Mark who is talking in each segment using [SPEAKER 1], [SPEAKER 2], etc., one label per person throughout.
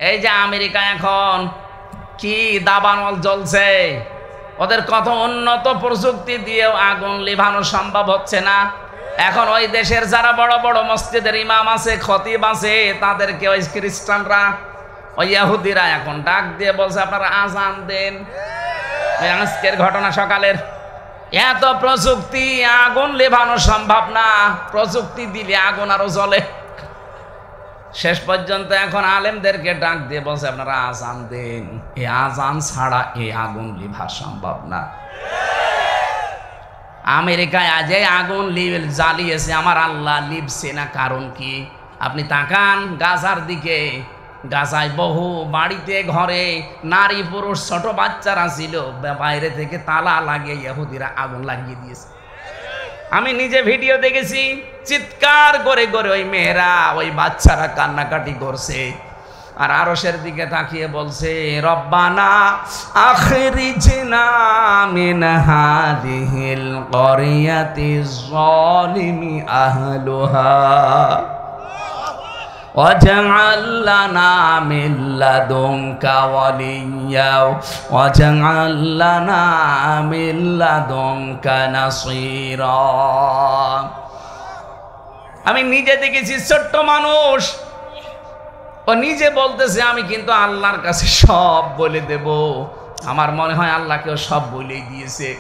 [SPEAKER 1] এই যে আমেরিকা এখন কি দাবানল জ্বলছে, ওদের কত উন্নত প্রযুক্তি দিয়েও আগুন লিভানো সম্ভব হচ্ছে না। এখন ওই দেশের যারা বড় বড় মসজিদের ইমাম আছে, খতিব আছে, তাদেরকে ওই খ্রিস্টানরা, ওই ইহুদিরা এখন ডাক দিয়ে বলছে আপনারা আজান দেন। আজকের ঘটনা সকালের, এত প্রযুক্তি, আগুন লিভানো সম্ভব না, প্রযুক্তি দিলে আগুন আরো জ্বলে। শেষ পর্যন্ত এখন আলেমদেরকে ডাক দিয়ে বলছে আপনারা আজান দেন। এই আজান ছাড়া এই আগুন লিভা সম্ভব না। আমেরিকায় আজ আগুন জ্বালিয়েছে, আমার আল্লাহ লিভছে না, কারণ কি? আপনি তাকান গাজার দিকে, গাজায় বহু বাড়িতে ঘরে নারী পুরুষ ছোট বাচ্চারা ছিল, বাইরে থেকে তালা লাগিয়ে ইহুদিরা আগুন লাগিয়ে দিয়েছে। আমি নিজে ভিডিও দেখেছি, চিৎকার করে করে ওই মেয়েরা, ওই বাচ্চারা কান্নাকাটি করছে, আর আরশের দিকে তাকিয়ে বলছে রব্বানা আখরিজনা মিন হাদিহিল ক্বরিয়াতি যালিমি আহলুহা ওয়াজআল লানা মিন লাদুনকা ওয়ালিয়্যা ওয়াজআল লানা মিন লাদুনকা নাসীরা। আমি নিজে দেখেছি, ছোট্ট মানুষ, ও নিজে বলতেছে আমি কিন্তু আল্লাহর কাছে সব বলে দেব। আমার মনে হয় আল্লাহকেও সব বলেই দিয়েছে।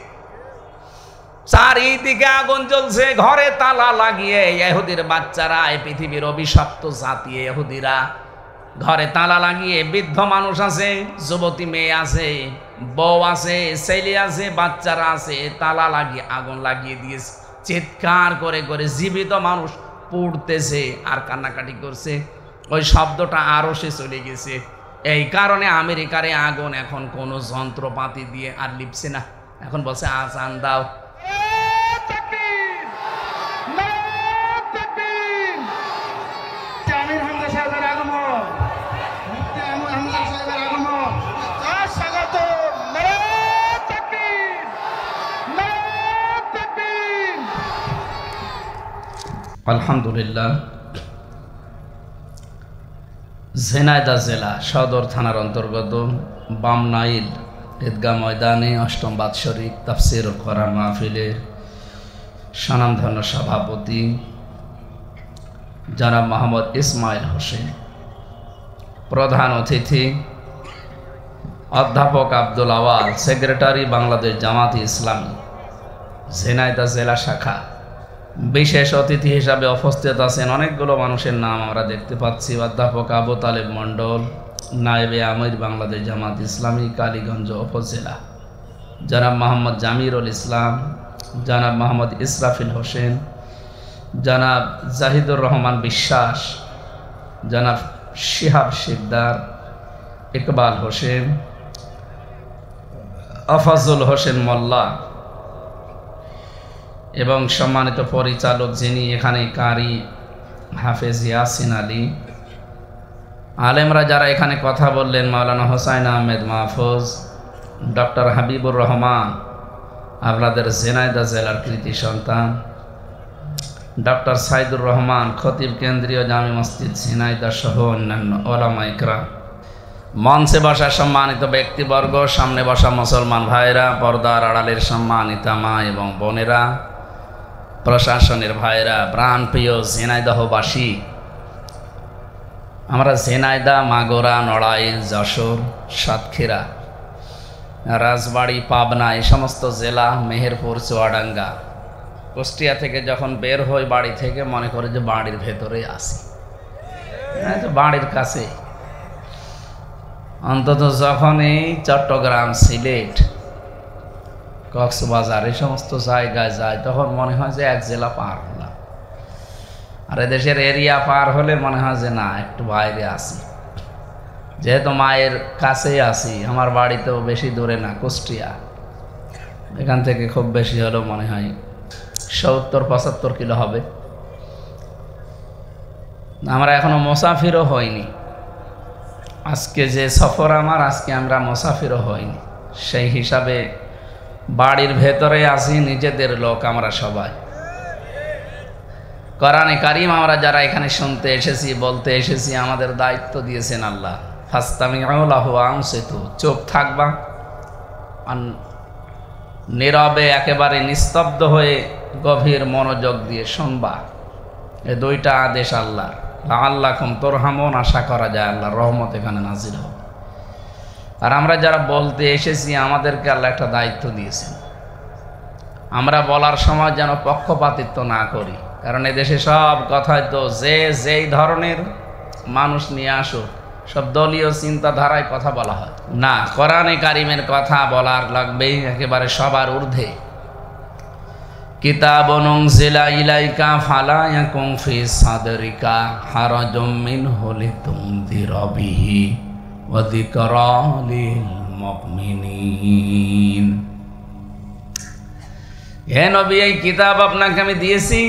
[SPEAKER 1] চারিদিকে আগুন জ্বলছে, ঘরে তালা লাগিয়ে ইহুদির বাচ্চারা, এই পৃথিবীর অভিশপ্ত জাতি ইহুদিরা, ঘরে তালা লাগিয়ে, বৃদ্ধ মানুষ আছে, যুবতী মেয়ে আছে, বউ আছে, ছেলে আছে, বাচ্চারা আছে, তালা লাগিয়ে আগুন লাগিয়ে দিয়েছে। চিৎকার করে করে জীবিত মানুষ পুড়তেছে আর কান্নাকাটি করছে। ওই শব্দটা আরো সে চলে গেছে। এই কারণে আমেরিকার আগুন এখন কোনো যন্ত্রপাতি দিয়ে আর লিপছে না, এখন বলছে আজান দাও। আলহামদুলিল্লাহ, ঝিনাইদহ জেলা সদর থানার অন্তর্গত বামনাইল ঈদগাহ ময়দানে অষ্টম বাৎসরিক তাফসীরুল কোরআন মাহফিলের স্বনামধন্য সভাপতি জনাব মোহাম্মদ ইসমাইল হোসেন, প্রধান অতিথি অধ্যাপক আব্দুল আওয়াল, সেক্রেটারি বাংলাদেশ জামাত ইসলামী ঝিনাইদহ জেলা শাখা। বিশেষ অতিথি হিসাবে উপস্থিত আছেন অনেকগুলো মানুষের নাম আমরা দেখতে পাচ্ছি। অধ্যাপক আবু তালেব মণ্ডল, নায়েবে আমির বাংলাদেশ জামাত ইসলামী কালীগঞ্জ উপজেলা, জনাব মোহাম্মদ জামিরুল ইসলাম, জনাব মোহাম্মদ ইসরাফিল হোসেন, জনাব জাহিদুর রহমান বিশ্বাস, জনাব শিহাব শিকদার, ইকবাল হোসেন, আফাজুল হোসেন মোল্লা এবং সম্মানিত পরিচালক যিনি এখানে কারি হাফেজ ইয়াসিন আলী, আলেমরা যারা এখানে কথা বললেন, মাওলানা হোসাইন আহমেদ মাহফুজ, ডক্টর হাবিবুর রহমান, আপনাদের ঝিনাইদহ জেলার কৃতি সন্তান, ডক্টর সাইদুর রহমান, খতিব কেন্দ্রীয় জামি মসজিদ ঝিনাইদহ সহ অন্যান্য ওলামা ইকরাম, মঞ্চে বসা সম্মানিত ব্যক্তিবর্গ, সামনে বসা মুসলমান ভাইরা, পর্দার আড়ালের সম্মানিতা মা এবং বোনেরা, প্রশাসনের ভাইরা, প্রাণপ্রিয় ঝিনাইদহবাসী, আমরা ঝিনাইদহ, মাগুরা, নড়াইল, যশোর, সাতক্ষীরা, রাজবাড়ী, পাবনা, এই সমস্ত জেলা, মেহেরপুর, চুয়াডাঙ্গা, কুষ্টিয়া থেকে যখন বের হই বাড়ি থেকে, মনে করে যে বাড়ির ভেতরে আসি, বাড়ির কাছে। অন্তত যখন এই চট্টগ্রাম, সিলেট, কক্সবাজার এই সমস্ত জায়গায় যায়, তখন মনে হয় যে এক জেলা পার হলাম। আর এদেশের এরিয়া পার হলে মনে হয় যে না, একটু বাইরে আসি। যেহেতু মায়ের কাছেই আসি, আমার বাড়িতেও বেশি দূরে না, কুষ্টিয়া, এখান থেকে খুব বেশি হলেও মনে হয় 70-75 কিলো হবে। আমরা এখনো মুসাফিরও হইনি। আজকে যে সফর আমার, আজকে আমরা মুসাফিরও হইনি, সেই হিসাবে বাড়ির ভেতরে আসি, নিজেদের লোক আমরা সবাই। কোরআনে কারীম আমরা যারা এখানে শুনতে এসেছি, বলতে এসেছি, আমাদের দায়িত্ব দিয়েছেন আল্লাহ। ফাস্তামিউ লাহু ওয়া আনসিতু, চুপ থাকবা, নীরবে একেবারে নিস্তব্ধ হয়ে গভীর মনোযোগ দিয়ে শুনবা। এই দুইটা আদেশ আল্লাহর। লাআল্লাকুম তুরহামুন, আশা করা যায় আল্লাহর রহমত এখানে নাজিল হবে। আর আমরা যারা বলতে এসেছি আমাদেরকে আল্লাহ একটা দায়িত্ব দিয়েছেন, আমরা বলার সময় যেন পক্ষপাতিত্ব না করি। কারণ এদেশে সব কথাই তো যেই ধরনের মানুষ নিয়ে আসুক সব দলীয় চিন্তাধারায় কথা বলা হয় না। কোরআনে কারিমের কথা বলার লাগবে একেবারে সবার ঊর্ধ্বে। কিতাবুন উনজিলা ইলাইকা ফালা ইয়াকুম ফি সাদরিকা হারাজুম মিনহু লিতুনযিরা বিহি ওয়া যিকরা লিল মুমিনিন। হে নবী, এই কিতাব আপনাকে আমি দিয়েছি,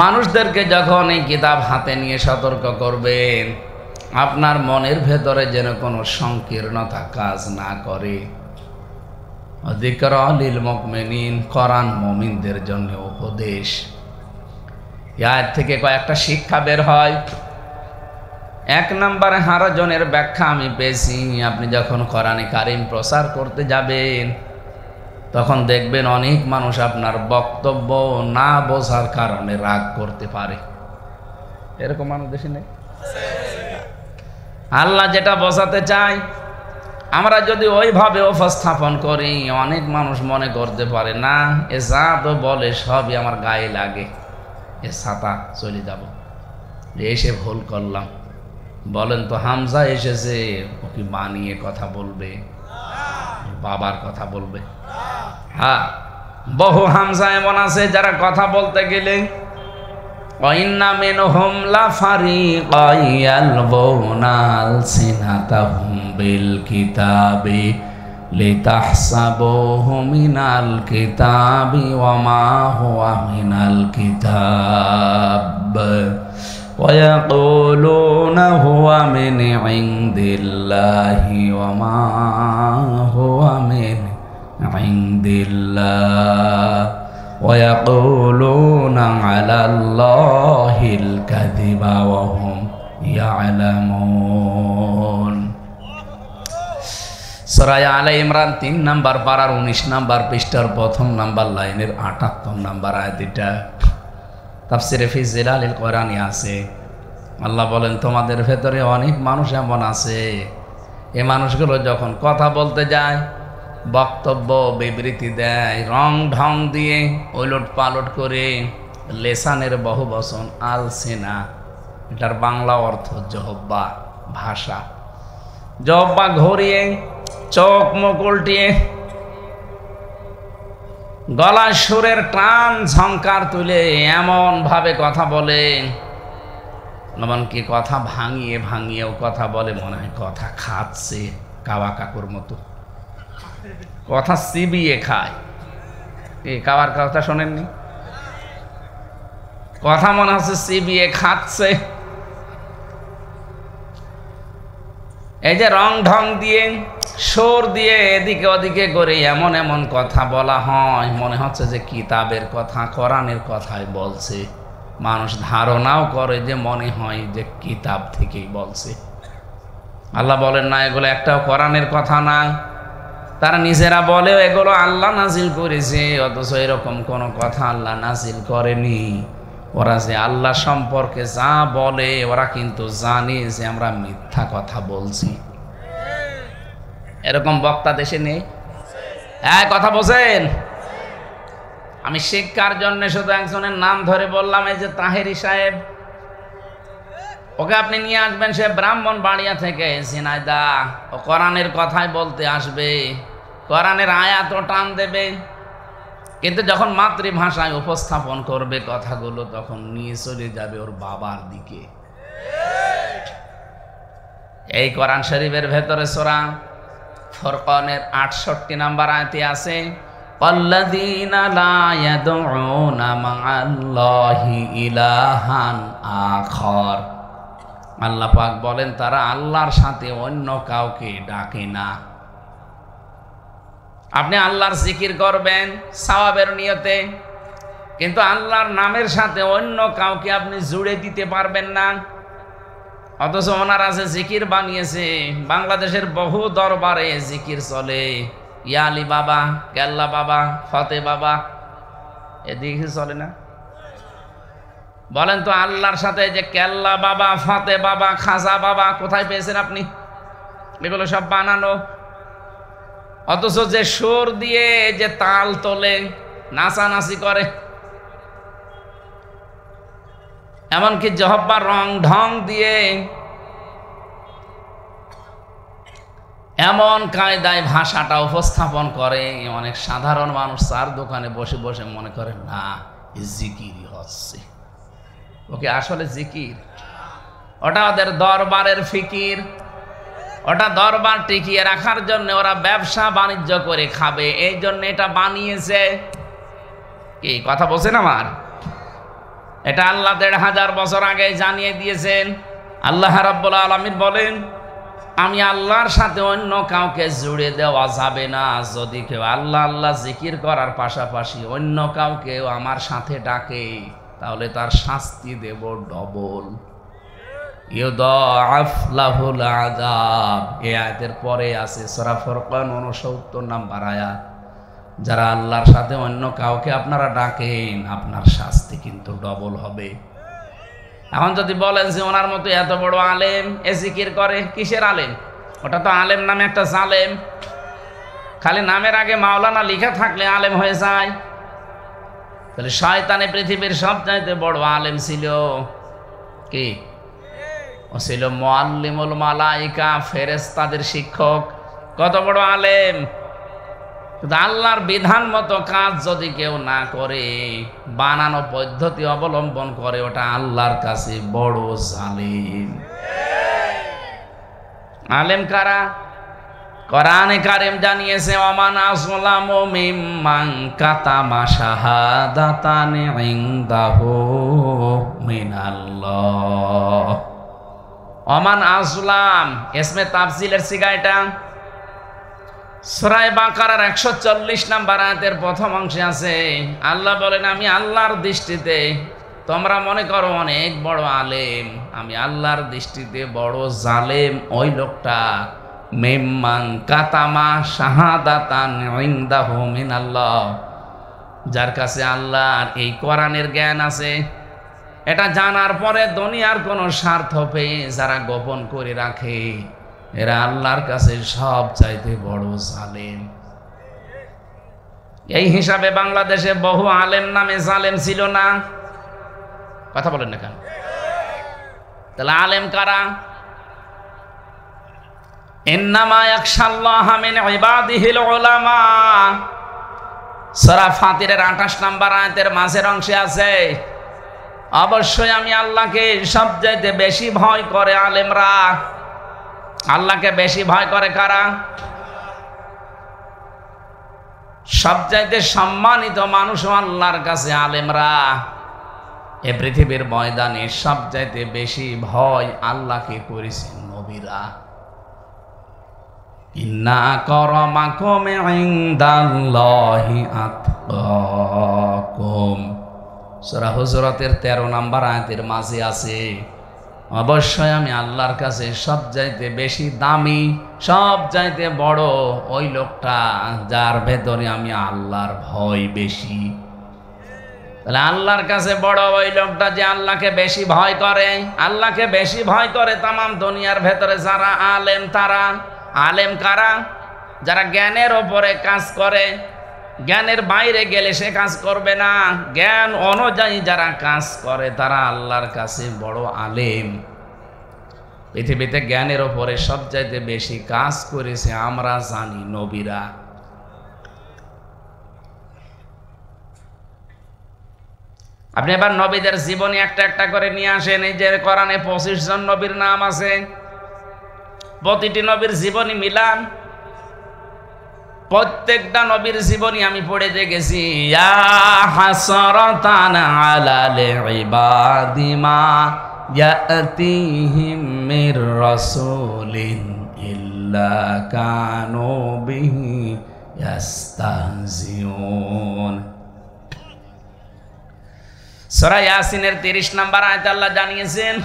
[SPEAKER 1] মানুষদেরকে যখন এই কিতাব হাতে নিয়ে সতর্ক করবেন আপনার মনের ভেতরে যেন কোনো সংকীর্ণতা কাজ না করে। যিকরা লিল মুমিনিন, কোরআন মুমিনদের জন্য উপদেশ। এর থেকে কয়েকটা শিক্ষা বের হয়। এক নম্বরে হারাজনের ব্যাখ্যা আমি পেয়েছি, আপনি যখন কোরআনে কারিম প্রচার করতে যাবেন তখন দেখবেন অনেক মানুষ আপনার বক্তব্য না বোঝার কারণে রাগ করতে পারে। এরকম মানুষ দেশে নেই? আল্লাহ যেটা বোঝাতে চায় আমরা যদি ওইভাবে উপস্থাপন করি অনেক মানুষ মনে করতে পারে না এ যা তো বলে সবই আমার গায়ে লাগে, এ ছাতা চলে যাব, এসে ভুল করলাম। বলেন তো হামজা এসেছে, ও কি বানিয়ে কথা বলবে? বাবার কথা বলবে? হ্যাঁ, বহু হামজা এমন আছে যারা কথা বলতে গেলে ওয়াইন্না মিনহুম লাফারিকান ইয়ালবুনা আলসিনাতাহুম বিল কিতাবি লিতাহসাবুহু মিনাল কিতাবি ওয়া মা হুয়া মিনাল কিতাব ওয়া ইয়াকুলুনা হুয়া মিন ইনদিল্লাহি ওয়া মা হুয়া মিন ইনদিল্লাহ ويقولون على الله الكذب وهم يعلمون। সূরা আলে ইমরান 3 নাম্বার পারার 19 নাম্বার পৃষ্ঠার প্রথম নাম্বার লাইনের 78 নাম্বার আয়াত। এটা তাফসিরে ফি জিলালিল কোরআনে আছে। আল্লাহ বলেন তোমাদের ভেতরে অনেক মানুষ এমন আছে, এই মানুষগুলো যখন কথা বলতে যায় বক্তব্য বিবৃতি দেয় রং ঢং দিয়ে ওলট পালট করে। লেসানের বহু বচন আলসিনা, এটার বাংলা অর্থ জহব্বা, ভাষা। জহব্বা ঘুরিয়ে চোখ মুখ উল্টিয়ে গলার সুরের টান ঝংকার তুলে এমন ভাবে কথা বলে, এমনকি কথা ভাঙিয়ে ভাঙিয়েও কথা বলে, মনে হয় কথা খাচ্ছে কাওয়া কাকুর মতো, কথা চিবিয়ে খায়। এই কাওয়ার কথা শোনেননি? কথা মনে হচ্ছে চিবিয়ে খাচ্ছে। এই যে রং ঢং দিয়ে সুর দিয়ে এদিকে ওদিকে করে এমন এমন কথা বলা হয় মনে হচ্ছে যে কিতাবের কথা, কোরআনের কথাই বলছে। মানুষ ধারণাও করে যে মনে হয় যে কিতাব থেকেই বলছে। আল্লাহ বলেন না এগুলো একটাও কোরআনের কথা না। তারা নিজেরা বলেও এগুলো আল্লাহ নাজিল করেছে, অথচ এরকম কোনো কথা আল্লাহ নাজিল করেনি। ওরা যে আল্লাহ সম্পর্কে যা বলে ওরা কিন্তু জানে যে আমরা মিথ্যা কথা বলছি। এরকম বক্তা দেশে নেই? হ্যাঁ, কথা বোঝেন? আমি শিক্ষার জন্য শুধু একজনের নাম ধরে বললাম, এই যে তাহেরি সাহেব, ওকে আপনি নিয়ে আসবেন, সে ব্রাহ্মণবাড়িয়া থেকে ঝিনাইদহ, ও কোরআনের কথাই বলতে আসবে, কোরআনের আয়াতও টান দেবে, কিন্তু যখন মাতৃভাষায় উপস্থাপন করবে কথাগুলো তখন নিয়ে চলে যাবে ওর বাবার দিকে। এই কোরআন শরীফের ভেতরে সূরা ফুরকানের 68 নাম্বার আয়াতে আছে আল্লাযীনা লা ইয়াদউনা মা'আল্লাহি ইলাহান আখার। আল্লাহ পাক বলেন তারা আল্লাহর সাথে অন্য কাউকে ডাকে না। আপনি আল্লাহর জিকির করবেন সওয়াবের নিয়তে, কিন্তু আল্লাহর নামের সাথে অন্য কাউকে আপনি জুড়ে দিতে পারবেন না। অথচ ওনার আছে জিকির বানিয়েছে। বাংলাদেশের বহু দরবারে জিকির চলে, ইয়ালি বাবা, কেল্লা বাবা, ফতে বাবা, এদিকে চলে না? বলেন তো আল্লাহর সাথে যে কেল্লা বাবা, ফতে বাবা, খাজা বাবা কোথায় পেয়েছেন আপনি? এগুলো সব বানানো। অথচ যে সুর দিয়ে যে তাল তোলে, নাচানাচি করে, এমনকি জহব্বার রং ঢং দিয়ে এমন কায়দায় ভাষাটা উপস্থাপন করে, অনেক সাধারণ মানুষ চার দোকানে বসে বসে মনে করে না জিকিরই হচ্ছে। ওকে আসলে জিকির, ওটা ওদের দরবারের ফিকির, ওটা দরবার টিকিয়ে রাখার জন্য ওরা ব্যবসা বাণিজ্য করে খাবে, এই জন্য এটা বানিয়েছে। কি কথা বলছেন আমার? এটা আল্লাহ ১৫০০ বছর আগে জানিয়ে দিয়েছেন। আল্লাহ রাব্বুল আলামিন বলেন, আমি আল্লাহর সাথে অন্য কাউকে জুড়ে দেওয়া যাবে না। যদি কেউ আল্লাহ আল্লাহ জিকির করার পাশাপাশি অন্য কাউকেও আমার সাথে ডাকে, তাহলে তার শাস্তি দেব ডবল। ইউদাআফ লাহুল আযাব। এই আয়াতের পরে আছে সূরা ফুরকান ৬৯ নম্বর আয়াত, যারা আল্লাহর সাথে অন্য কাউকে আপনারা ডাকেন, আপনার শাস্তি কিন্তু ডবল হবে। এখন যদি বলেন যে ওনার মতো এত বড় আলেম এ জিকির করে, কিসের আলেম? ওটা তো আলেম নামে একটা জালেম। খালি নামের আগে মাওলানা লিখা থাকলে আলেম হয়ে যায়? তাহলে শয়তানে পৃথিবীর সবচাইতে বড় আলেম ছিল কি? ও ছিল মুআল্লিমুল মালাইকা, ফেরেশতাদের শিক্ষক। কত বড় আলেম! কিন্তু আল্লাহর বিধান মতো কাজ যদি কেউ না করে, বানানো পদ্ধতি অবলম্বন করে, ওটা আল্লাহর কাছে বড় জালিম। আলেম কারা? কোরআনে কারীম জানিয়েছে, ওমান আযলামু মিম্মান কাতামা শাহাদাতান ইনদাহু মিনাল্লাহ। ওমান আযলাম ইসমে তাফসীলের সিগা এটা। সূরা বাকারার ১৪০ নম্বর আয়াতের প্রথম অংশে আছে, আল্লাহ বলেন, আমি আল্লাহর দৃষ্টিতে, তোমরা মনে করো অনেক বড় আলেম, আমি আল্লাহর দৃষ্টিতে বড় জালেম ওই লোকটা, মিম্মান কাতামা শাহাদাতান ইনদাহু মিনাল্লাহ, যার কাছে আল্লাহর এই কোরআনের জ্ঞান আছে। এটা জানার পরে দুনিয়ার কোনো স্বার্থ পেয়ে যারা গোপন করে রাখে, এরা আল্লাহর কাছে সব চাইতে বড় জালেম। এই হিসাবে বাংলাদেশে বহু আলেম নামে জালেম ছিল না? কথা বলেন না কেন? তাহলে আলেম কারা? ইন্নামা ইয়াখশাল্লাহা মিন ইবাদিহিল উলামা। সূরা ফাতিরের ২৮ নম্বর আয়াতের মাঝের অংশে আছে, অবশ্যই আমি আল্লাহকে সবচাইতে বেশি ভয় করে আলেমরা। আল্লাহকে বেশি ভয় করে কারা? সবচাইতে সম্মানিত মানুষ আল্লাহর কাছে আলেমরা। এ পৃথিবীর ময়দানে সবচাইতে বেশি ভয় আল্লাহকে করেছেন নবীরা। ইন্না আকরামাকুম ইনদাল্লাহি আতকাকুম। সূরা হুজুরাতের ১৩ নম্বর আয়াতের মাঝে আছে, অবশ্যই আমি আল্লাহর কাছে সবচাইতে বেশি দামি, সবচাইতে বড় ওই লোকটা যার ভেতরে আমি আল্লাহর ভয় বেশি। তাহলে আল্লাহর কাছে বড় ওই লোকটা যে আল্লাহকে বেশি ভয় করে। আল্লাহকে বেশি ভয় করে তামাম দুনিয়ার ভেতরে যারা আলেম, তারা আলেম কারা? যারা জ্ঞানের ওপরে কাজ করে, জ্ঞানের বাইরে গেলে সে কাজ করবে না, জ্ঞান অনুযায়ী যারা কাজ করে তারা আল্লাহর কাছে বড় আলেম। পৃথিবীতে জ্ঞানের ওপরে সবচাইতে বেশি কাজ করেছে আমরা জানি নবীরা। আপনি এবার নবীদের জীবনী একটা একটা করে নিয়ে আসেন। এই যে কোরআনে ২৫ জন নবীর নাম আছে, প্রতিটি নবীর জীবনী মিলান। প্রত্যেকটা নবীর জীবনী আমি পড়ে দেখেছি। ইয়া হাসরাতান আলাল ইবাদি মা ইয়াতিহিম মির রাসূলিন ইল্লা কানু বিহি ইস্তাহজিউন। সূরা ইয়াসিনের ৩০ নম্বর আয়াতে আল্লাহ জানিয়েছেন,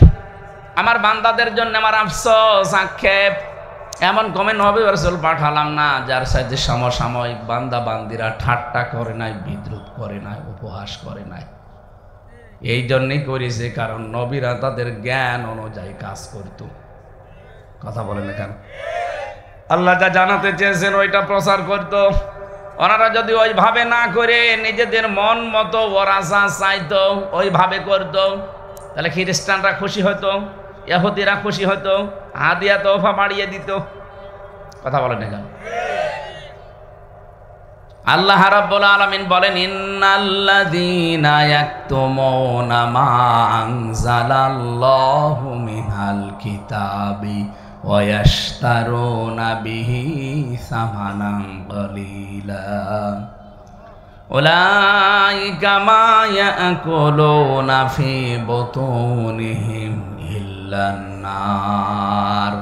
[SPEAKER 1] আমার বান্দাদের জন্য আমার আফসোস, আক্ষেপ। এমন কমে নবী রাসূল পাঠালাম না যার সাথে সমসাময়িক বান্দা বান্দিরা ঠাট্টা করে নাই, বিদ্রুপ করে নাই, উপহাস করে নাই। এই জন্যই করেছে কারণ নবীরা তাদের জ্ঞান অনুযায়ী কাজ করত। কথা বলেন না কেন? আল্লাহ যা জানাতে চেয়েছেন ওইটা প্রচার করত। ওনারা যদি ওইভাবে না করে নিজেদের মন মতো ওরা যা চাইতো ওইভাবে করত, তাহলে খ্রিস্টানরা খুশি হতো, ইহুদিরা খুশি হতো, হাদিয়া তোফা বাড়িয়ে দিত। কথা বলেন না কেন? আল্লাহ রাব্বুল আলামিন বলেন, ইন্নাল্লাযীনা ইয়াকতুমুনা মা আনজালাল্লাহু মিনাল কিতাবি ওয়া ইয়াশতারুনা বিহি সামানান কালীলা উলাইকা মা ইয়াকুলুনা ফি বুতুনিহিম ইল্লান নার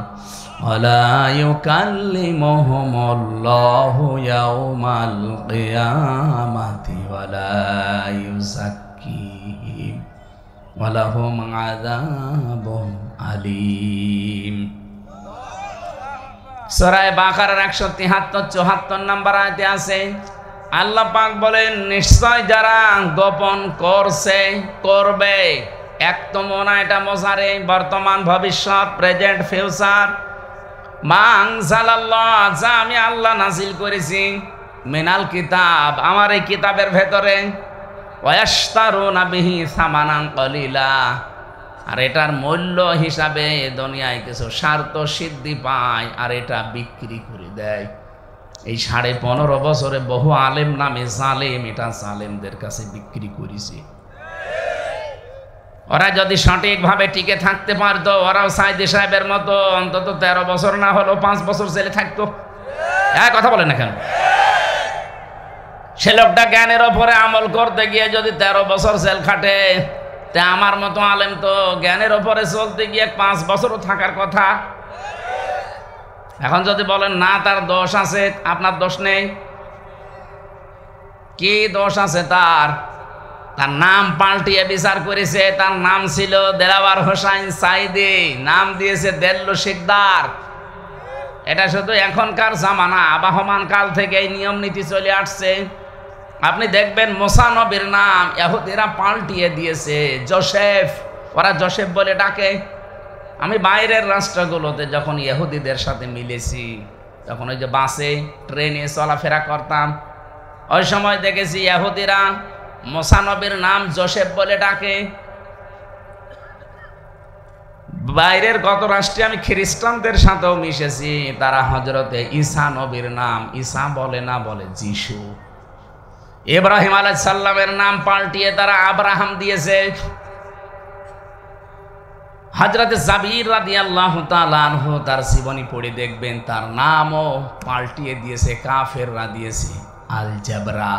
[SPEAKER 1] ولا يكلمهم الله يوم القيامة ولا يزكيهم ولهم عذاب أليم। সূরা বাকারার 173-74 নম্বর আয়াতে আছে আল্লাহ পাক বলেন, নিশ্চয় যারা গোপন করছে, করবে। একতমনা এটা মোজারে, বর্তমান, ভবিষ্যৎ, প্রেজেন্ট, ফিউচার। মা আনজালাল্লাহ, যা আমি আল্লাহ নাজিল করেছি, মিনাল কিতাব, আমার এই কিতাবের ভেতরে, ওয়ায়াশতারুনা বিহি সামানান কলিলা, আর এটার মূল্য হিসাবে দুনিয়ায় কিছু স্বার্থ সিদ্ধি পায় আর এটা বিক্রি করে দেয়। এই 15.5 বছরে বহু আলেম নামে জালেম এটা জালেমদের কাছে বিক্রি করেছে। ওরা যদি সঠিকভাবে টিকে থাকতে পারতো, ওরাও সাইদি সাহেবের মতো অন্তত 13 বছর না হলেও 5 বছর জেলে থাকতো। কথা বলেন না কেন? সে লোকটা জ্ঞানের ওপরে আমল করতে গিয়ে যদি 13 বছর জেল খাটে, তা আমার মতো আলেম তো জ্ঞানের ওপরে চলতে গিয়ে 5 বছরও থাকার কথা। এখন যদি বলেন না তার দোষ আছে, আপনার দোষ নেই। কি দোষ আছে তার? তার নাম পাল্টিয়ে বিচার করেছে। তার নাম ছিল দেলাওয়ার হোসাইন সাইদি, নাম দিয়েছে দেল্লু শিকদার। এটা শুধু এখনকার জামানা, আবাহমান কাল থেকে এই নিয়ম নীতি চলে আসছে। আপনি দেখবেন মুসা নবীর নাম ইহুদিরা পাল্টিয়ে দিয়েছে জোসেফ, ওরা জোসেফ বলে ডাকে। আমি বাইরের রাষ্ট্রগুলোতে যখন ইহুদিদের সাথে মিলেছি, তখন ওই যে বাসে ট্রেনে চলাফেরা করতাম, ওই সময় দেখেছি ইহুদিরা মুসা নবীর নাম জোসেফ বলে ডাকে। বাইরের কত রাষ্ট্রে আমি খ্রিস্টানদের সাথেও মিশেছি, তারা হযরতে ঈসা নবীর নাম ঈসা বলে না, বলে যিশু। ইব্রাহিম আলাইহিস সালামের নাম পাল্টিয়ে তারা আব্রাহাম দিয়েছে। হযরতে জাবির রাদিয়াল্লাহু তাআলা আনহু তার জীবনী পড়ে দেখবেন তার নামও পাল্টিয়ে দিয়েছে, কাফেররা দিয়েছে আল জাবরা।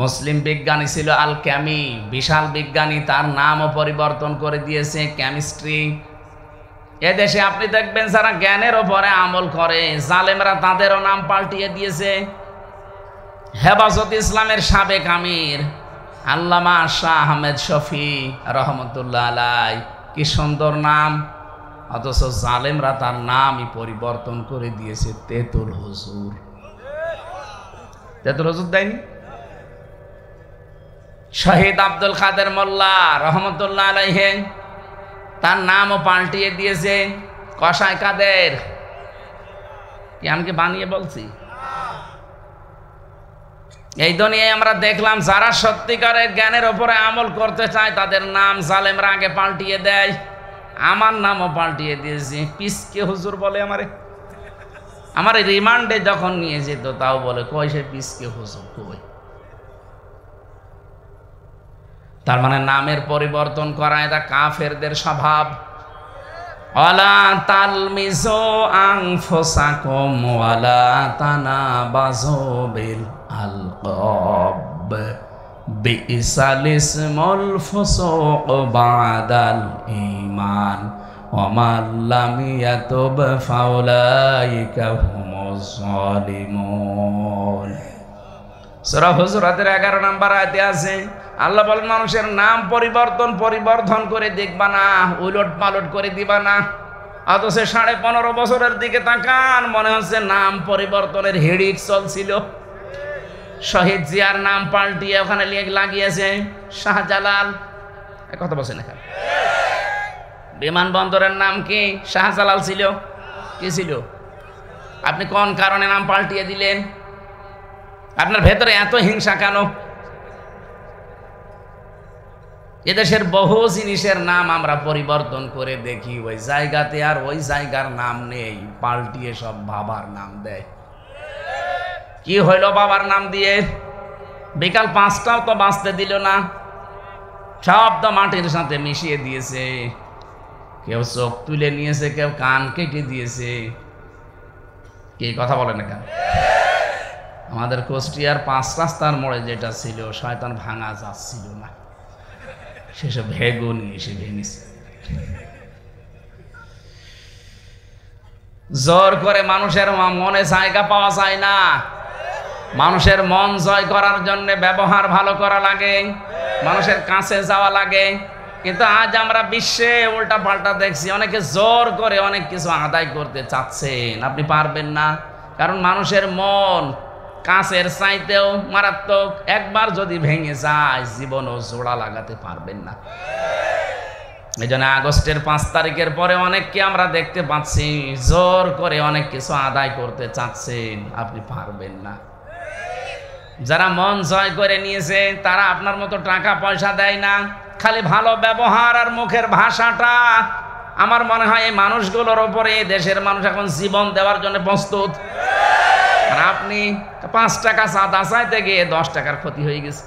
[SPEAKER 1] মুসলিম বিজ্ঞানী ছিল আল ক্যামি, বিশাল বিজ্ঞানী, তার নামও পরিবর্তন করে দিয়েছে কেমিস্ট্রি। এদেশে আপনি দেখবেন যারা জ্ঞানের ওপরে আমল করে, জালেমরা, তাদেরও নাম পাল্টিয়ে দিয়েছে। হেফাজত ইসলামের সাবেক আমির আল্লামা শাহ আহমেদ শফি রহমতুল্লাহ আলাই, কি সুন্দর নাম, অথচ জালেমরা তার নামই পরিবর্তন করে দিয়েছে তেতুল হুজুর। তেতুল হুজুর দেয়নি? শহীদ আব্দুল কাদের মোল্লা রহমতুল্লাহ আলাইহি, তার নামও পাল্টিয়ে দিয়েছে কসাই কাদের। কি আমি কি বানিয়ে বলছি? এই দুনিয়ায় আমরা দেখলাম যারা সত্যিকারের জ্ঞানের উপরে আমল করতে চায় তাদের নাম জালেমরা আগে পাল্টিয়ে দেয়। আমার নামও পাল্টিয়ে দিয়েছে, পিসকে হুজুর বলে আমারে। আমার রিমান্ডে যখন নিয়ে যেত তাও বলে কই সে পিসকে হুজুর কই। তার মানে নামের পরিবর্তন করা এটা কাফেরদের স্বভাব। ওয়ালা তালমিজু আনফুসাকুম ওয়ালা তানাবাযু বিল আলকাব বিইসাল ইসমুল ফুসুক বাদাল ঈমান ওয়া মান লাম ইয়াতুব ফাউলাইকা হুমুজ জালিমুন। সূরা হুজুরাতের 11 নম্বর আয়াতে আছে আল্লাহ বলেন মানুষের নাম পরিবর্তন করে দেখবা না, উলট পালট করে দিবা না। অথচ 15.5 বছরের দিকে তাকান, মনে হচ্ছে নাম পরিবর্তনের হিড়িক চলছিল। শহীদ জিয়ার নাম পাল্টিয়ে ওখানে লাগিয়েছে শাহজালাল। কথা বলছেন এখানে। বিমানবন্দরের নাম কি? শাহজালাল ছিল। কি ছিল? আপনি কোন কারণে নাম পাল্টিয়ে দিলেন? আপনার ভেতরে এত হিংসা কেন? এদেশের বহু জিনিসের নাম আমরা পরিবর্তন করে দেখি, ওই জায়গাতে আর ওই জায়গার নাম নেই, পাল্টিয়ে সব বাবার নাম দেয়। কি হইল বাবার নাম দিয়ে? বিকাল 5টাও তো বাঁচতে দিল না, সব তো মাটির সাথে মিশিয়ে দিয়েছে। কেউ চোখ তুলে নিয়েছে, কেউ কান কেটে দিয়েছে। কি কথা বলে না কেন? আমাদের কুষ্টিয়ার 5 রাস্তার মোড়ে যেটা ছিল, শয়তান ভাঙা যাচ্ছিল না, সেসব ভেগো নিয়ে এসে ভেঙেছে। জোর করে মানুষের মনে জায়গা পাওয়া যায় না। মানুষের মন জয় করার জন্য ব্যবহার ভালো করা লাগে, মানুষের কাছে যাওয়া লাগে। কিন্তু আজ আমরা বিশ্বে উল্টা পাল্টা দেখছি, অনেকে জোর করে অনেক কিছু আদায় করতে চাচ্ছেন। আপনি পারবেন না, কারণ মানুষের মন কাঁচের চাইতেও মারাত্মক। একবার যদি ভেঙে যায়, জীবনও জোড়া লাগাতে পারবেন না। এই জন্য আগস্টের 5 তারিখের পরে অনেককে আমরা দেখতে পাচ্ছি জোর করে অনেক কিছু আদায় করতে চাচ্ছেন। আপনি পারবেন না। যারা মন জয় করে নিয়েছে তারা আপনার মতো টাকা পয়সা দেয় না, খালি ভালো ব্যবহার আর মুখের ভাষাটা। আমার মনে হয় এই মানুষগুলোর ওপরে দেশের মানুষ এখন জীবন দেওয়ার জন্য প্রস্তুত। আর আপনি 5 টাকা চাঁদা চাইতে গিয়ে 10 টাকার ক্ষতি হয়ে গেছে।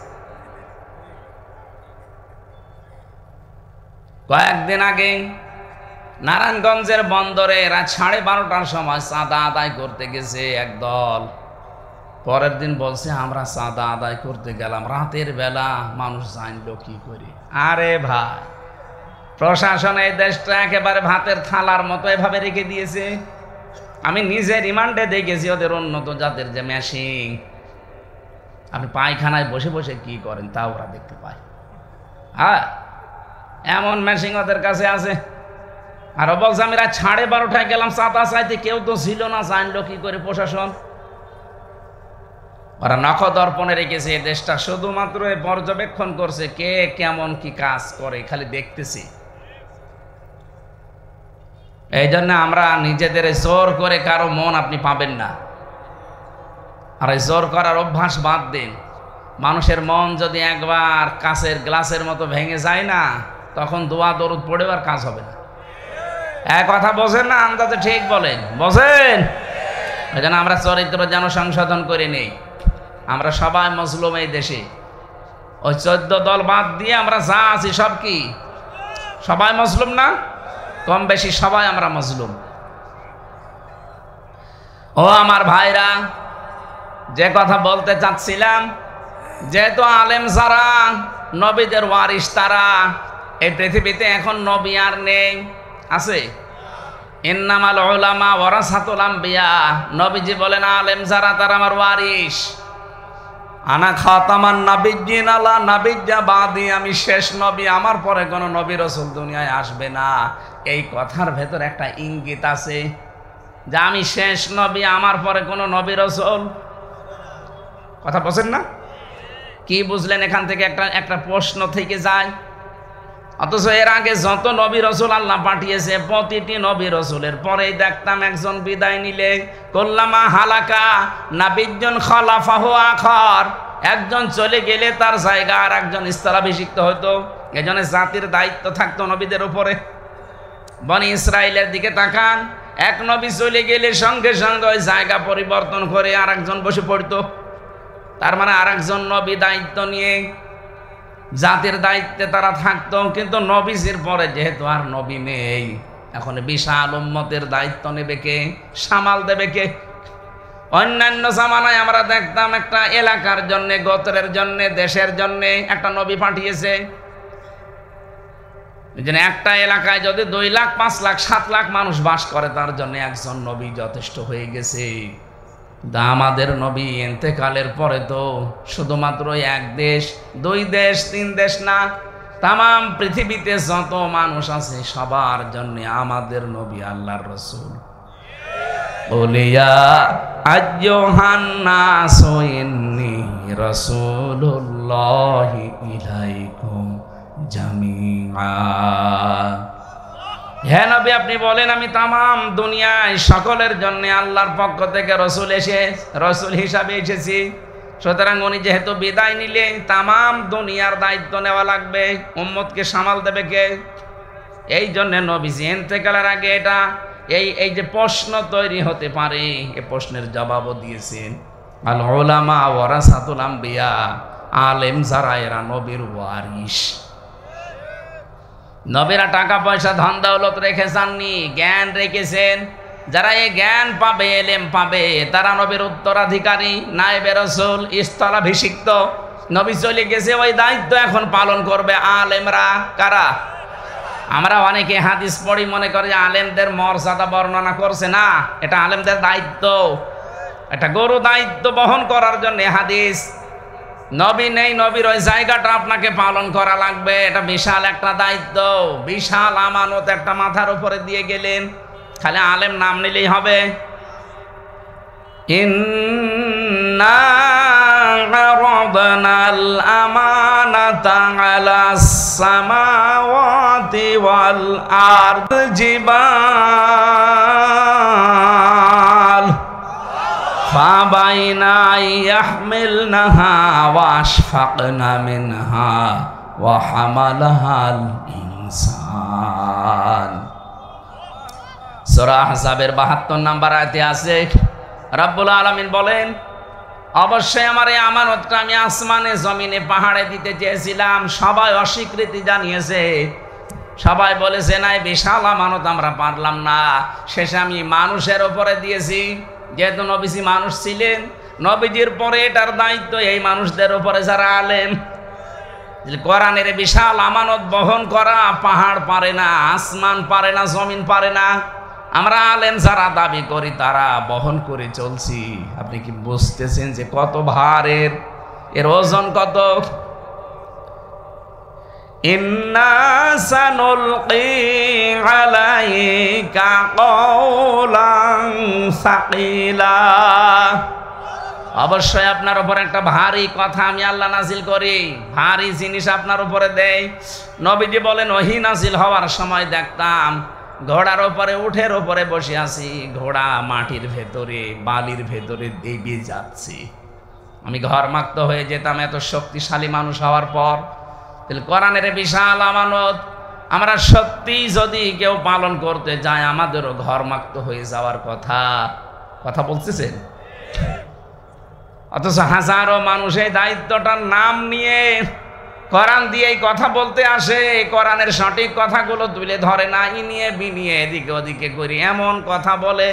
[SPEAKER 1] কয়েকদিন আগে নারায়ণগঞ্জের বন্দরে রাত 12:30টার সময় চাঁদা আদায় করতে গেছে এক দল। পরের দিন বলছে আমরা চাঁদা আদায় করতে গেলাম, রাতের বেলা মানুষ জানলো কি করে? আরে ভাই, প্রশাসন এই দেশটা একেবারে ভাতের থালার মতো এভাবে রেখে দিয়েছে। আমি নিজে রিমান্ডে দেখেছি ওদের উন্নত জাতের যে মেশিন, আপনি পায়খানায় বসে বসে কি করেন তা ওরা দেখতে পায়। হ্যাঁ, এমন মেশিন ওদের কাছে আছে। আর বলছে আমি রাত 12:30টায় গেলাম চাঁদা চাইতে, কেউ তো ছিল না, জানলো কি করে প্রশাসন? ওরা নখদর্পণে রেখেছে এই দেশটা, শুধুমাত্র পর্যবেক্ষণ করছে কে কেমন কি কাজ করে, খালি দেখতেছি। এই জন্য আমরা নিজেদের জোর করে কারো মন আপনি পাবেন না। আর এই জোর করার অভ্যাস বাদ দিন। মানুষের মন যদি একবার কাঁচের গ্লাসের মতো ভেঙে যায় না, তখন দোয়া দরুদ পড়েও আর কাজ হবে না। এক কথা বোঝেন না? আন্দাজে ঠিক বলেন, বোঝেন? এই জন্য আমরা চরিত্র যেন সংশোধন করে নেই। আমরা সবাই মজলুম এই দেশে। ওই 14 দল বাদ দিয়ে আমরা যা আছি সব কি সবাই মজলুম না? কম বেশি সবাই আমরা মজলুম। ও আমার ভাইরা, যে কথা বলতে চাচ্ছিলাম, যেহেতু আলেম যারা নবীদের ওয়ারিস, তারা এই পৃথিবীতে এখন নবী আর নেই। আছে ইন্নামাল উলামা ওয়ারাসাতুল আম্বিয়া। নবীজি বলেন আলেম যারা তারা আমার ওয়ারিস। আনা খাতামান নাবিয়্যিন আলা নাবিয়্যা বাদি, আমি শেষ নবী, আমার পরে কোনো নবী রাসূল দুনিয়ায় আসবে না। এই কথার ভেতর একটা ইঙ্গিত আছে যে আমি শেষ নবী, আমার পরে কোনো নবী রাসূল। কথা বলেন না? কি বুঝলেন এখান থেকে? একটা প্রশ্ন থেকে যায়। অথচ এর আগে যত নবী রাসূল আল্লাহ পাঠিয়েছে, প্রতিটি নবী রাসূলের পরেই দেখতাম একজন বিদায় নিলে কুল্লামা হালাকা নাবিয়্যুন খালাফাহু আখার, একজন চলে গেলে তার জায়গা আর একজন স্থলাভিষিক্ত হতো। এজন্য জাতির দায়িত্ব থাকতো নবীদের উপরে। বনি ইসরাইলের দিকে তাকান, এক নবী চলে গেলে সঙ্গে সঙ্গে ওই জায়গা পরিবর্তন করে আর একজন বসে পড়তো। তার মানে আর একজন নবী দায়িত্ব নিয়ে জাতির দায়িত্বে তারা থাকতো। কিন্তু নবীজির পরে যেহেতু আর নবী নেই, এখন বিশাল উম্মতের দায়িত্ব নেবে কে? সামাল দেবে কে? অন্যান্য জামানায় আমরা দেখতাম একটা এলাকার জন্য, গোত্রের জন্য, দেশের জন্য একটা নবী পাঠিয়েছে। একটা এলাকায় যদি 2 লাখ, 5 লাখ, 7 লাখ মানুষ বাস করে, তার জন্য একজন নবী যথেষ্ট হয়ে গেছে। আমাদের নবী ইন্তেকালের পরে তো শুধুমাত্র এক দেশ, দুই দেশ, তিন দেশ না, তাম পৃথিবীতে যত মানুষ আছে সবার জন্য আমাদের নবী আল্লাহর রাসূল। বলিয়া আইয়ুহান নাসু ইন্নী রাসূলুল্লাহি ইলাইকুম জামিআ। হে নবী, আপনি বলেন আমি তামাম দুনিয়ায় সকলের জন্য আল্লাহর পক্ষ থেকে রসুল হিসাবে এসেছি। সুতরাং উনি যেহেতু বিদায় নিলে তামাম দুনিয়ার দায়িত্ব নেওয়া লাগবে, উম্মতকে সামাল দেবে কে? এই জন্য নবীজি ইন্তেকালের আগে এই যে প্রশ্ন তৈরি হতে পারে, এই প্রশ্নের জবাবও দিয়েছেন। আল উলামা ওয়ারাসাতুল আম্বিয়া, আলেম যারা এরা নবীর ওয়ারিস। নবীরা টাকা পয়সা ধন দৌলত রেখে যাননি, জ্ঞান রেখেছেন। যারা এই জ্ঞান পাবে, এলেম পাবে, তারা নবীর উত্তরাধিকারী, নায়েবে রাসূল, স্থলাভিষিক্ত। নবী চলে গেছে, ওই দায়িত্ব এখন পালন করবে আলেমরা। কারা? আমরা অনেকে হাদিস পড়ি মনে করি আলেমদের মর্যাদা বর্ণনা করছে, না, এটা আলেমদের দায়িত্ব। একটা গরু দায়িত্ব বহন করার জন্য হাদিস। নবী নেই, নবীর ওই জায়গাটা আপনাকে পালন করা লাগবে। এটা বিশাল একটা দায়িত্ব, বিশাল আমানত একটা মাথার উপরে দিয়ে গেলেন। খালি আলেম নাম নিলেই হবে? ইন্না আরাদনাল আমানাতা আলাস সামাওয়াতি ওয়াল আরদি জিবাল ফাবাইনা ইয়াহমিলনাহা ওয়াশফাকনা মিনহা ওয়া হামালাহাল ইনসান। সূরা আহজাবের ৭২ নম্বর আয়াতে আছে, রব্বুল আলামিন বলেন, অবশ্যই আমার এই আমানতটা আমি আসমানে, জমিনে, পাহাড়ে দিতে চেয়েছিলাম। সবাই অস্বীকৃতি জানিয়েছে, সবাই বলেছে না, এই বিশাল আমানত আমরা পারলাম না। শেষে আমি মানুষের উপরে দিয়েছি। যেহেতু নবীজি মানুষ ছিলেন, নবীজির পরে এটার দায়িত্ব এই মানুষদের উপরে যারা আলেম। কোরআনের বিশাল আমানত বহন করা পাহাড় পারে না, আসমান পারে না, জমিন পারে না। আমরা আলেম যারা দাবি করি তারা বহন করে চলছি। আপনি কি বুঝতেছেন যে কত ভারের, এর ওজন কত? ইন্না সানুলকি আলাইকা কওলান সাকিলা। অবশ্যই আপনার উপর একটা ভারী কথা আমি আল্লাহ নাজিল করি, ভারী জিনিস আপনার উপরে দেই। নবীজি বলেন, ওহী নাজিল হওয়ার সময় দেখতাম ঘোড়ার উপরে, উঠের উপরে বসে আছি, ঘোড়া মাটির ভেতরে, বালির ভেতরে দেবে যাচ্ছে। আমি ঘরমাক্ত হয়ে যেতাম এত শক্তিশালী মানুষ হওয়ার পর। তাহলে কোরআনের বিশাল আমানত আমরা সত্যি যদি কেউ পালন করতে যায়, আমাদেরও ঘরমাক্ত হয়ে যাওয়ার কথা। কথা বলতেছেন? অথচ হাজারো মানুষ এই দায়িত্বটার নাম নিয়ে কোরআন দিয়ে কথা বলতে আসে, কোরআনের সঠিক কথাগুলো তুলে ধরে না, ইনিয়ে বিনিয়ে এদিকে ওদিকে করি এমন কথা বলে,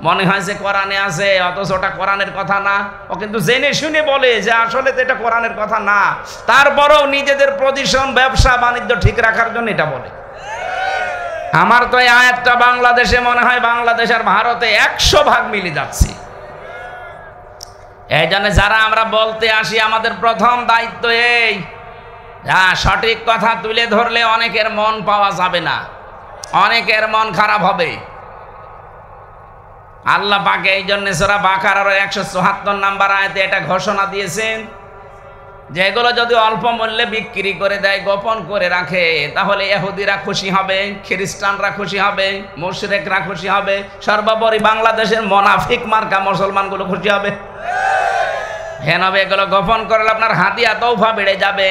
[SPEAKER 1] মনে হয় যে কোরআনে আছে, অথচ ওটা কোরআনের কথা না। ও কিন্তু জেনে শুনে বলে যে আসলে তো এটা কোরআনের কথা না, তারপরেও নিজেদের পজিশন, ব্যবসা বাণিজ্য ঠিক রাখার জন্য এটা বলে। আমার তো এই আয়াতটা বাংলাদেশে মনে হয় বাংলাদেশ আর ভারতে 100 ভাগ মিলে যাচ্ছে। এই জন্য যারা আমরা বলতে আসি, আমাদের প্রথম দায়িত্ব এই, সঠিক কথা তুলে ধরলে অনেকের মন পাওয়া যাবে না, অনেকের মন খারাপ হবে। আল্লাহ পাক এই জন্য সূরা বাকারার 174 নম্বর আয়াতে এটা ঘোষণা দিয়েছেন যে এগুলো যদি অল্প মূল্যে বিক্রি করে দেয়, গোপন করে রাখে, তাহলে ইহুদিরা খুশি হবে, খ্রিস্টানরা খুশি হবে, মুশরিকরা খুশি হবে, সর্বোপরি বাংলাদেশের মুনাফিক মার্কা মুসলমানগুলো খুশি হবে। হ্যাঁ নবে, এগুলো গোপন করলে আপনার হাদিয়া তওফা বেড়ে যাবে,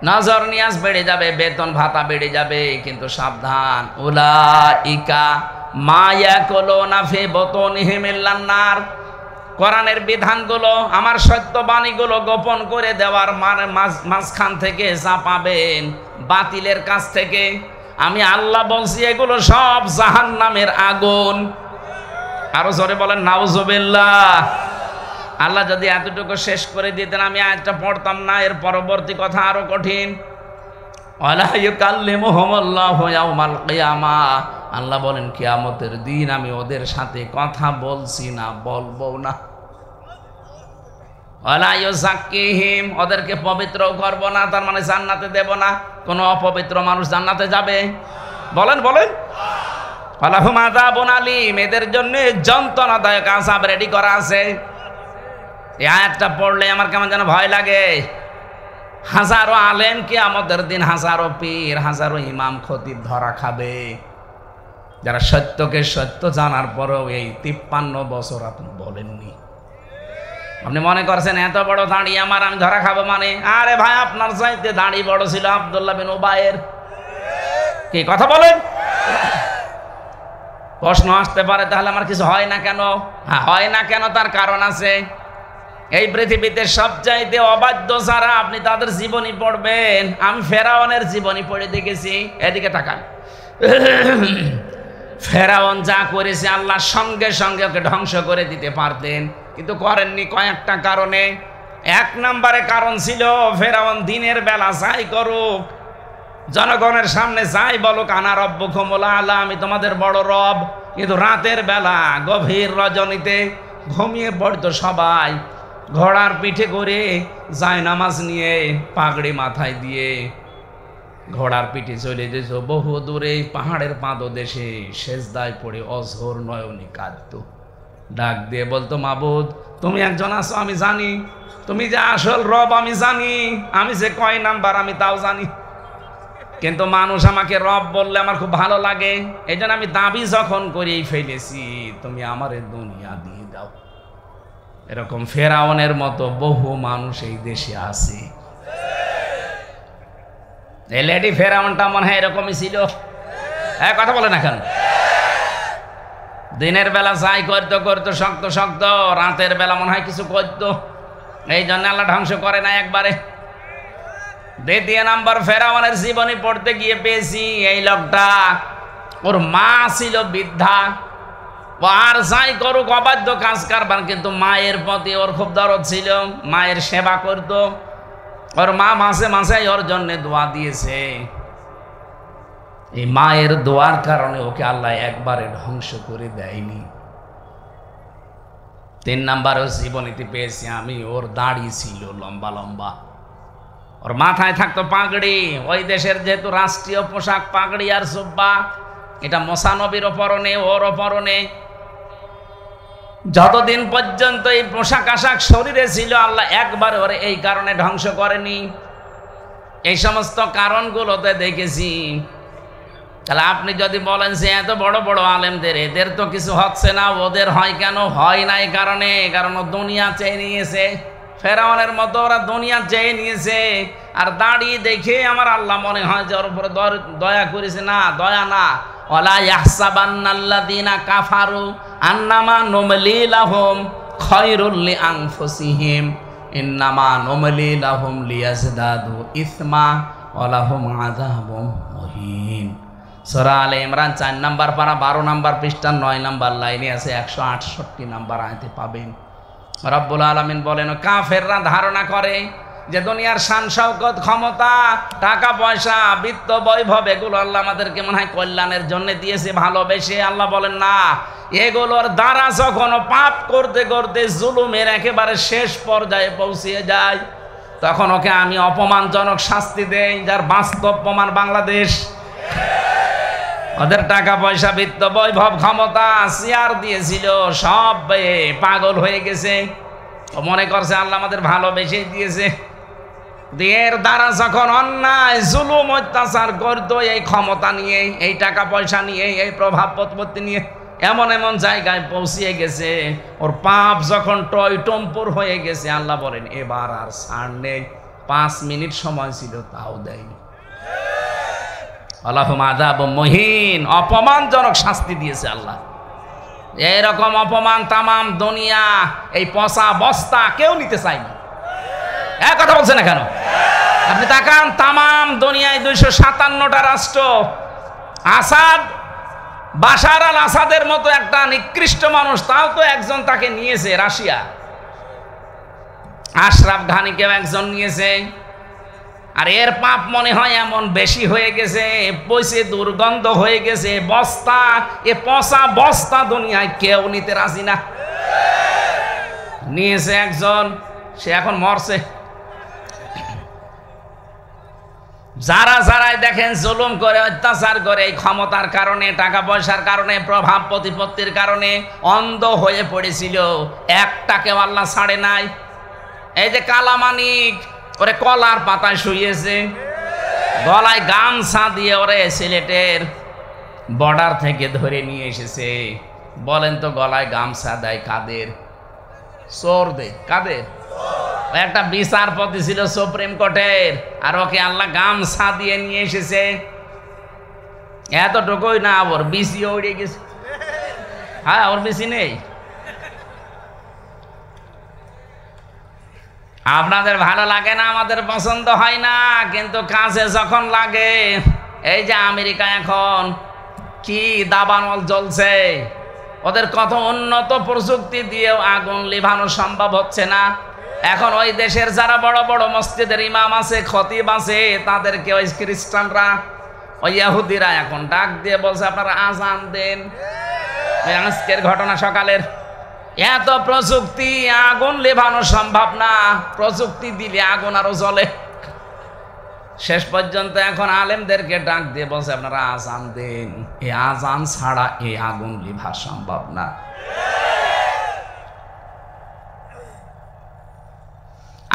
[SPEAKER 1] নজর নিয়াজ বেড়ে যাবে, বেতন ভাতা বেড়ে যাবে। কিন্তু সাবধান, উলাইকা মা ইয়াকুলুনা ফি বুতুনিহিম ইল্লান নার। কোরআনের বিধানগুলো, আমার সত্যবাণীগুলো গোপন করে দেওয়ার মাঝখান থেকে যা পাবেন বাতিলের কাছ থেকে, আমি আল্লাহ বলছি এগুলো সব জাহান্নামের আগুন। আরো জোরে বলেন নাউজুবিল্লাহ। আল্লাহ যদি এতটুকু শেষ করে দিতেন আমি আয়াতটা পড়তাম না। এর পরবর্তী কথা আরো কঠিন। ওয়ালা ইউকাল্লিমুহুমুল্লাহু ইয়াওমাল কিয়ামাহ। আল্লাহ বলেন কিয়ামতের দিন আমি ওদের সাথে কথা বলছি না, বলবো না। ওয়ালা ইউযাক্কিহিম, ওদেরকে পবিত্রও করব না, তার মানে জান্নাতে দেব না। কোন অপবিত্র মানুষ জান্নাতে যাবে? বলেন বলেন। ওয়ালাহুম আযাবুন আলীম, এদের জন্য যন্ত্রণাদায়ক আযাব রেডি করা আছে। এই আয়াতটা পড়লে আমার কেমন যেন ভয় লাগে। হাজারো আলেম কিয়ামতের দিন, হাজারো পীর, হাজারো ইমাম খতিব ধরা খাবে, যারা সত্যকে সত্য জানার পরেও এই 53 বছর আপনি বলেননি। আপনি মনে করছেন এত বড় দাঁড়ি আমার, আমি ধরা খাবো মানে? আরে ভাই, আপনার চাইতে দাঁড়ি বড় ছিল আব্দুল্লাহ বিন উবাইয়ের। কি কথা বলেন? প্রশ্ন আসতে পারে, তাহলে আমার কিছু হয় না কেন? হ্যাঁ, হয় না কেন, তার কারণ আছে। এই পৃথিবীতে সবচাইতে অবাধ্য যারা, আপনি তাদের জীবনী পড়বেন। আমি ফেরাউনের জীবনী পড়ে দেখেছি। এদিকে তাকান। ফেরাউন যা করেছে, আল্লাহ সঙ্গে সঙ্গে ওকে ধ্বংস করে দিতে পারতেন, কিন্তু করেননি কয়েকটা কারণে। এক নম্বরে কারণ ছিল, ফেরাউন দিনের বেলা যাই করুক, জনগণের সামনে যাই বলুক, আনা রব্বুকুমুল আ'লা, আমি তোমাদের বড় রব, কিন্তু রাতের বেলা গভীর রজনীতে ঘুমিয়ে পড়তো সবাই। ঘোড়ার পিঠে করে জায়নামাজ নিয়ে, পাগড়ি মাথায় দিয়ে ঘোড়ার পিঠে চলে যেত বহু দূরে পাহাড়ের পাদদেশে, সেজদায় পড়ে অঝোর নয়নে কাঁদতো। ডাক দিয়ে বলতো, মাবুদ তুমি একজন আছো আমি জানি, তুমি যে আসল রব আমি জানি, আমি যে কয় নাম্বার আমি তাও জানি, কিন্তু মানুষ আমাকে রব বললে আমার খুব ভালো লাগে, এই জন্য আমি দাবি যখন করেই ফেলেছি, তুমি আমারে দুনিয়া দিয়ে দাও। এরকম ফেরাউনের মতো বহু মানুষ এই দেশে আছে। এই লেডি ফেরাউনটা মনে হয় এরকমই ছিল। হ্যাঁ, কথা বলে না কেন? দিনের বেলা যাই করতো করতো শক্ত শক্ত, রাতের বেলা মনে হয় কিছু করতো, এই জন্য আল্লাহ ধ্বংস করে না একবারে। দ্বিতীয় নাম্বার, ফেরাউনের জীবনী পড়তে গিয়ে পেয়েছি, এই লোকটা, ওর মা ছিল বৃদ্ধা, ও আর যাই করুক অবাধ্য কাজ কারবার, কিন্তু মায়ের প্রতি ওর খুব দরদ ছিল, মায়ের সেবা করত। ওর মা মাসে মাসে ওর জন্য দোয়া দিয়েছে। এই মায়ের দোয়ার কারণে ওকে আল্লাহ একবারে ধ্বংস করে দেয়নি। তিন নাম্বারও জীবনীতে পেয়েছি আমি, ওর দাড়ি ছিল লম্বা লম্বা, ওর মাথায় থাকতো পাগড়ি। ওই দেশের যেহেতু রাষ্ট্রীয় পোশাক পাগড়ি আর জুব্বা, এটা মুসা নবীর পরনে, ওর পরনে। যতদিন পর্যন্ত এই পোশাক আশাক শরীরে ছিল, আল্লাহ একবার ওরে এই কারণে ধ্বংস করেনি। এই সমস্ত কারণগুলোতে দেখেছি। তাহলে আপনি যদি বলেন যে এত বড় বড় আলেমদের, এদের তো কিছু হচ্ছে না, ওদের হয় কেন? হয় না এই কারণে, কারণ ও দুনিয়া চেয়ে নিয়েছে। ফেরাউনের মতো ওরা দুনিয়া চেয়ে নিয়েছে। আর দাড়ি দেখে আমার আল্লাহ মনে হয় যে ওর উপরে দয়া করেছে। না, দয়া না। ওয়ালা ইয়াহসাবান্নাল্লাযীনা কাফারু আন্নামা নুমলি লাহুম খায়রুল লিআনফুসিহিম ইন্নামা নুমলি লাহুম লিয়াজদাদু ইসমা ওয়া লাহুম আযাবুম মুহিন। সূরা আলে ইমরান 4 নাম্বার পারা 12 নাম্বার পৃষ্ঠা 9 নাম্বার লাইনে আছে, 168 নাম্বার আয়াতে পাবেন। রব্বুল আলামিন বলেন, কাফেররা ধারণা করে যে দুনিয়ার শান শওকত, ক্ষমতা, টাকা পয়সা, বিত্ত বৈভব, এগুলো আল্লাহ আমাদেরকে মনে হয় কল্যাণের জন্য দিয়েছে, ভালোবেসে। আল্লাহ বলেন না, এগুলোর দ্বারা যখন পাপ করতে করতে জুলুমের একেবারে শেষ পর্যায়ে পৌঁছিয়ে যায়, তখন ওকে আমি অপমানজনক শাস্তি দেই, যার বাস্তব প্রমাণ বাংলাদেশ। ওদের টাকা পয়সা, বিত্ত বৈভব, ক্ষমতা, চেয়ার দিয়েছিল, সব পাগল হয়ে গেছে। ও মনে করছে আল্লাহ আমাদের ভালোবেসে দিয়েছে। এর দ্বারা যখন অন্যায় জুলুম অত্যাচার করতো, এই ক্ষমতা নিয়ে, এই টাকা পয়সা নিয়ে, এই প্রভাব প্রতিপত্তি নিয়ে, এমন এমন জায়গায় পৌঁছিয়ে গেছে, ওর পাপ যখন টইটম্পুর হয়ে গেছে, আল্লাহ বলেন এবার আর ছাড় নেই। 5 মিনিট সময় ছিল, তাও দেয়নি। আল্লাহুম আযাবুম মুহিন, অপমানজনক শাস্তি দিয়েছে আল্লাহ। এরকম অপমান তামাম দুনিয়া, এই পচা বস্তা কেউ নিতে চায়নি। এক কথা বলছে না কেন? আপনি তাকান, তামাম দুনিয়ায় 257টা রাষ্ট্র, আসাদ, বাশার আল আসাদের মতো একটা নিকৃষ্ট মানুষ, তাও তো একজন তাকে নিয়েছে, রাশিয়া। আশরাফ ঘানিকেও একজন নিয়েছে। আর এর পাপ মনে হয় এমন বেশি হয়ে গেছে, পয়সে দুর্গন্ধ হয়ে গেছে, বস্তা, এ পচা বস্তা দুনিয়ায় কেউ নিতে রাজি না। নিয়েছে একজন। সে এখন মরছে। যারা যারাই দেখেন জুলুম করে, অত্যাচার করে, এই ক্ষমতার কারণে, টাকা পয়সার কারণে, প্রভাব প্রতিপত্তির কারণে অন্ধ হয়ে পড়েছিল, একটাকেও আল্লাহ ছাড়ে নাই। এই যে কালামানিক, ওরে কলার পাতায় শুয়েছে, গলায় গামছা দিয়ে ওরে সিলেটের বর্ডার থেকে ধরে নিয়ে এসেছে। বলেন তো গলায় গামছা দেয় কাদের? চোরদের। কাদের? একটা বিচারপতি ছিল সুপ্রিম কোর্টের, আর ওকে আল্লাহ গামছা দিয়ে নিয়ে এসেছে। এতটুকুই না, ওর বিসি উড়ে গেছে। হ্যাঁ, ওর বিসি নেই। আপনাদের ভালো লাগে না, আমাদের পছন্দ হয় না, কিন্তু কাছে যখন লাগে। এই যে আমেরিকা এখন কি দাবানল জ্বলছে, ওদের কত উন্নত প্রযুক্তি দিয়েও আগুন লিভানো সম্ভব হচ্ছে না। এখন ওই দেশের যারা বড় বড় মসজিদের ইমাম আছে, খতিব আছে, তাদেরকে ওই খ্রিস্টানরা, ওই ইহুদিরা এখন ডাক দিয়ে বলছে আপনারা আজান দেন। আজকের ঘটনা সকালের, এত প্রযুক্তি, আগুন লেভানো সম্ভব না, প্রযুক্তি দিলে আগুন আরো জ্বলে। শেষ পর্যন্ত এখন আলেমদেরকে ডাক দিয়ে বলছে আপনারা আজান দেন, এই আজান ছাড়া এই আগুন লিভা সম্ভব না।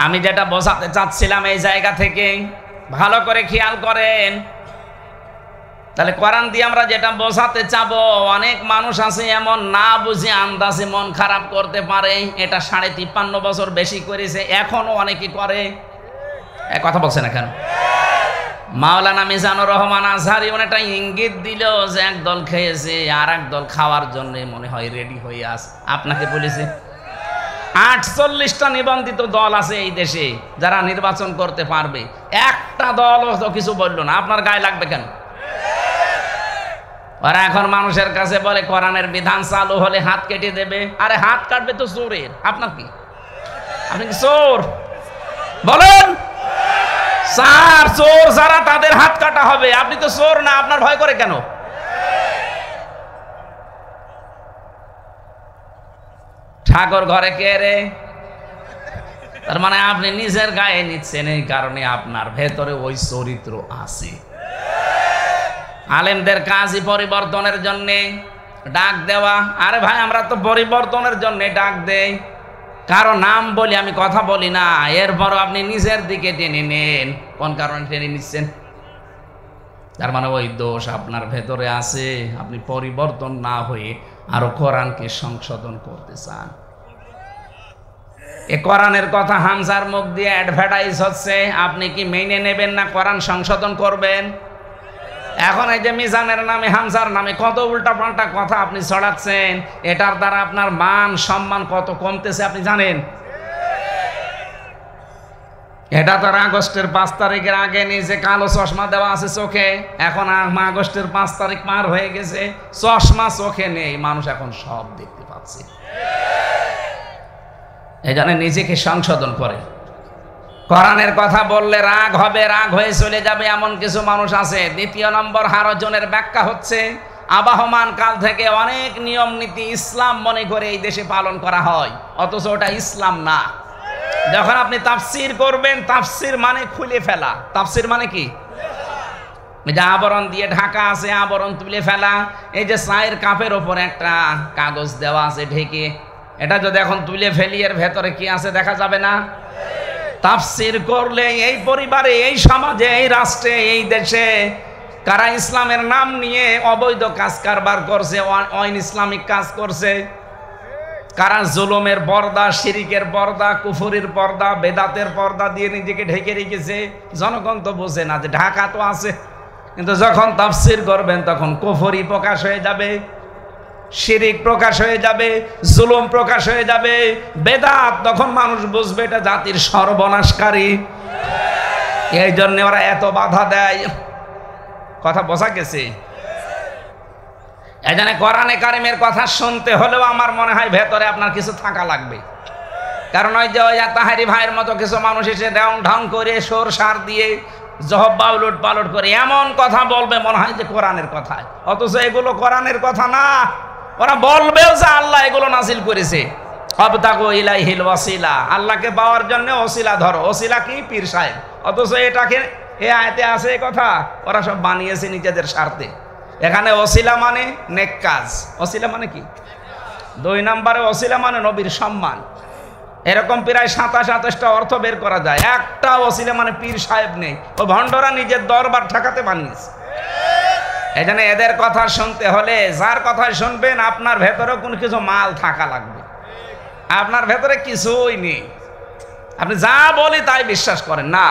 [SPEAKER 1] আমি যেটা বোঝাতে চাচ্ছিলাম এই জায়গা থেকে ভালো করে খেয়াল করেন, তাহলে কোরআন দিয়ে আমরা যেটা বোঝাতে চাবো, অনেক মানুষ আছে এমন না বুঝে আন্দাজে মন খারাপ করতে পারে। এটা 53.5 বছর বেশি করেছে, এখনো অনেকে করে। কথা বলছে না কেন? মাওলানা মিজানুর রহমান আজহারি অনেকটা ইঙ্গিত দিল যে এক দল খেয়েছে, আর এক দল খাওয়ার জন্য মনে হয় রেডি হয়ে আছে। আপনাকে বলেছে 48টা নিবন্ধিত দল আছে এই দেশে যারা নির্বাচন করতে পারবে, একটা দলও তো কিছু বললো না। আপনার গায়ে লাগবে কেন? ওরা এখন মানুষের কাছে বলে কোরআনের বিধান চালু হলে হাত কেটে দেবে। আরে হাত কাটবে তো চোরের, আপনার কি? আপনি কি চোর? বলেন, স্যার চোর যারা তাদের হাত কাটা হবে, আপনি তো চোর না, আপনার ভয় করে কেন? ঠাকুর ঘরে কে রে? তার মানে আপনি নিজের গায়ে নিচ্ছেন, এই কারণে আপনার ভেতরে ওই চরিত্র আছে। আলেমদের কাজই পরিবর্তনের জন্য ডাক দেওয়া। আরে ভাই, আমরা তো পরিবর্তনের জন্য ডাক দেই, কারো নাম বলি, আমি কথা বলি না। এরপরও আপনি নিজের দিকে টেনে নেন, কোন কারণে টেনে নিচ্ছেন? তার মানে ওই দোষ আপনার ভেতরে আছে, আপনি পরিবর্তন না হয়ে আরো কোরআনকে সংশোধন করতে চান। এ কোরআনের কথা হামজার মুখ দিয়ে অ্যাডভার্টাইজ হচ্ছে, আপনি কি মেনে নেবেন না কোরআন সংশোধন করবেন? এখন এই যে মিজানের নামে, হামজার নামে কত উল্টাপাল্টা কথা আপনি ছড়াচ্ছেন, এটার দ্বারা আপনার মান সম্মান কত কমতেছে আপনি জানেন? এটা তো আগস্টের 5 তারিখের আগে নিজে কালো চশমা দেওয়া আছে চোখে, এখন আগস্টের 5 তারিখ পার হয়ে গেছে, চশমা চোখে নেই, মানুষ এখন সব দেখতে পাচ্ছে। এই জন্য নিজেকে সংশোধন করে। কোরআনের কথা বললে রাগ হবে, রাগ হয়ে চলে যাবে, এমন কিছু মানুষ আছে। দ্বিতীয় নম্বর হারজনের ব্যাখ্যা হচ্ছে, আবাহমান কাল থেকে অনেক নিয়ম নীতি ইসলাম মনে করে এই দেশে পালন করা হয়, অথচ ওটা ইসলাম না। যখন আপনি তাফসির করবেন, তাফসির মানে খুলে ফেলা। তাফসির মানে কি? যে আবরণ দিয়ে ঢাকা আছে, আবরণ তুলে ফেলা। এই যে চায়ের কাপের ওপর একটা কাগজ দেওয়া আছে ঢেকে, এটা যদি এখন তুলে ফেলি, এর ভেতরে কি আছে দেখা যাবে না? তাফসির করলে এই পরিবারে, এই সমাজে, এই রাষ্ট্রে, এই দেশে কারা ইসলামের নাম নিয়ে অবৈধ কাজ কারবার করছে, অন ইসলামিক কাজ করছে, কারা জুলুমের পর্দা, শিরিকের পর্দা, কুফরির পর্দা, বেদাতের পর্দা দিয়ে নিজেকে ঢেকে রেখেছে, জনগণ তো বোঝে না যে ঢাকা তো আছে, কিন্তু যখন তাফসির করবেন তখন কুফরি প্রকাশ হয়ে যাবে, শিরিক প্রকাশ হয়ে যাবে, জুলুম প্রকাশ হয়ে যাবে, বেদাত, তখন মানুষ বুঝবে এটা জাতির সর্বনাশকারী। এই জন্য ওরা এত বাধা দেয়। কথা বোঝা গেছে? এই জন্য কোরআনে কারিমের কথা শুনতে হলেও আমার মনে হয় ভেতরে আপনার কিছু থাকা লাগবে। কারণ ওই যে তাহারি ভাইয়ের মতো কিছু মানুষ এসে ঢং ঢং করে সোর সার দিয়ে জহব্বা উলট পালট করে এমন কথা বলবে মনে হয় যে কোরআনের কথা, অথচ এগুলো কোরআনের কথা না। ওরা বলবেও যে আল্লাহ এগুলো নাজিল করেছে, আবতাগু ইলাইহিল ওয়াসিলা, আল্লাহকে পাওয়ার জন্য ওসিলা ধরো। ওসিলা কি? পীর সাহেব। অথচ এটাকে এ আয়াতে আছে এই কথা, ওরা সব বানিয়েছে নিজেদের স্বার্থে। এখানে ওসিলা মানে নেক কাজ। ওসিলা মানে কি? 2 নম্বরে ওসিলা মানে নবীর সম্মান। এরকম প্রায় 27-28টা অর্থ বের করা যায়। একটা ওসিলা মানে পীর সাহেব নেই, ও ভণ্ডরা নিজের দরবার ঠেকাতে বানিয়েছে। এই জন্য এদের কথা শুনতে হলে যার কথাই শুনবেন আপনার ভেতরে কোনো কিছু মাল থাকা লাগবে। আপনার ভেতরে কিছুই নেই, আপনি যা বলি তাই বিশ্বাস করেন না।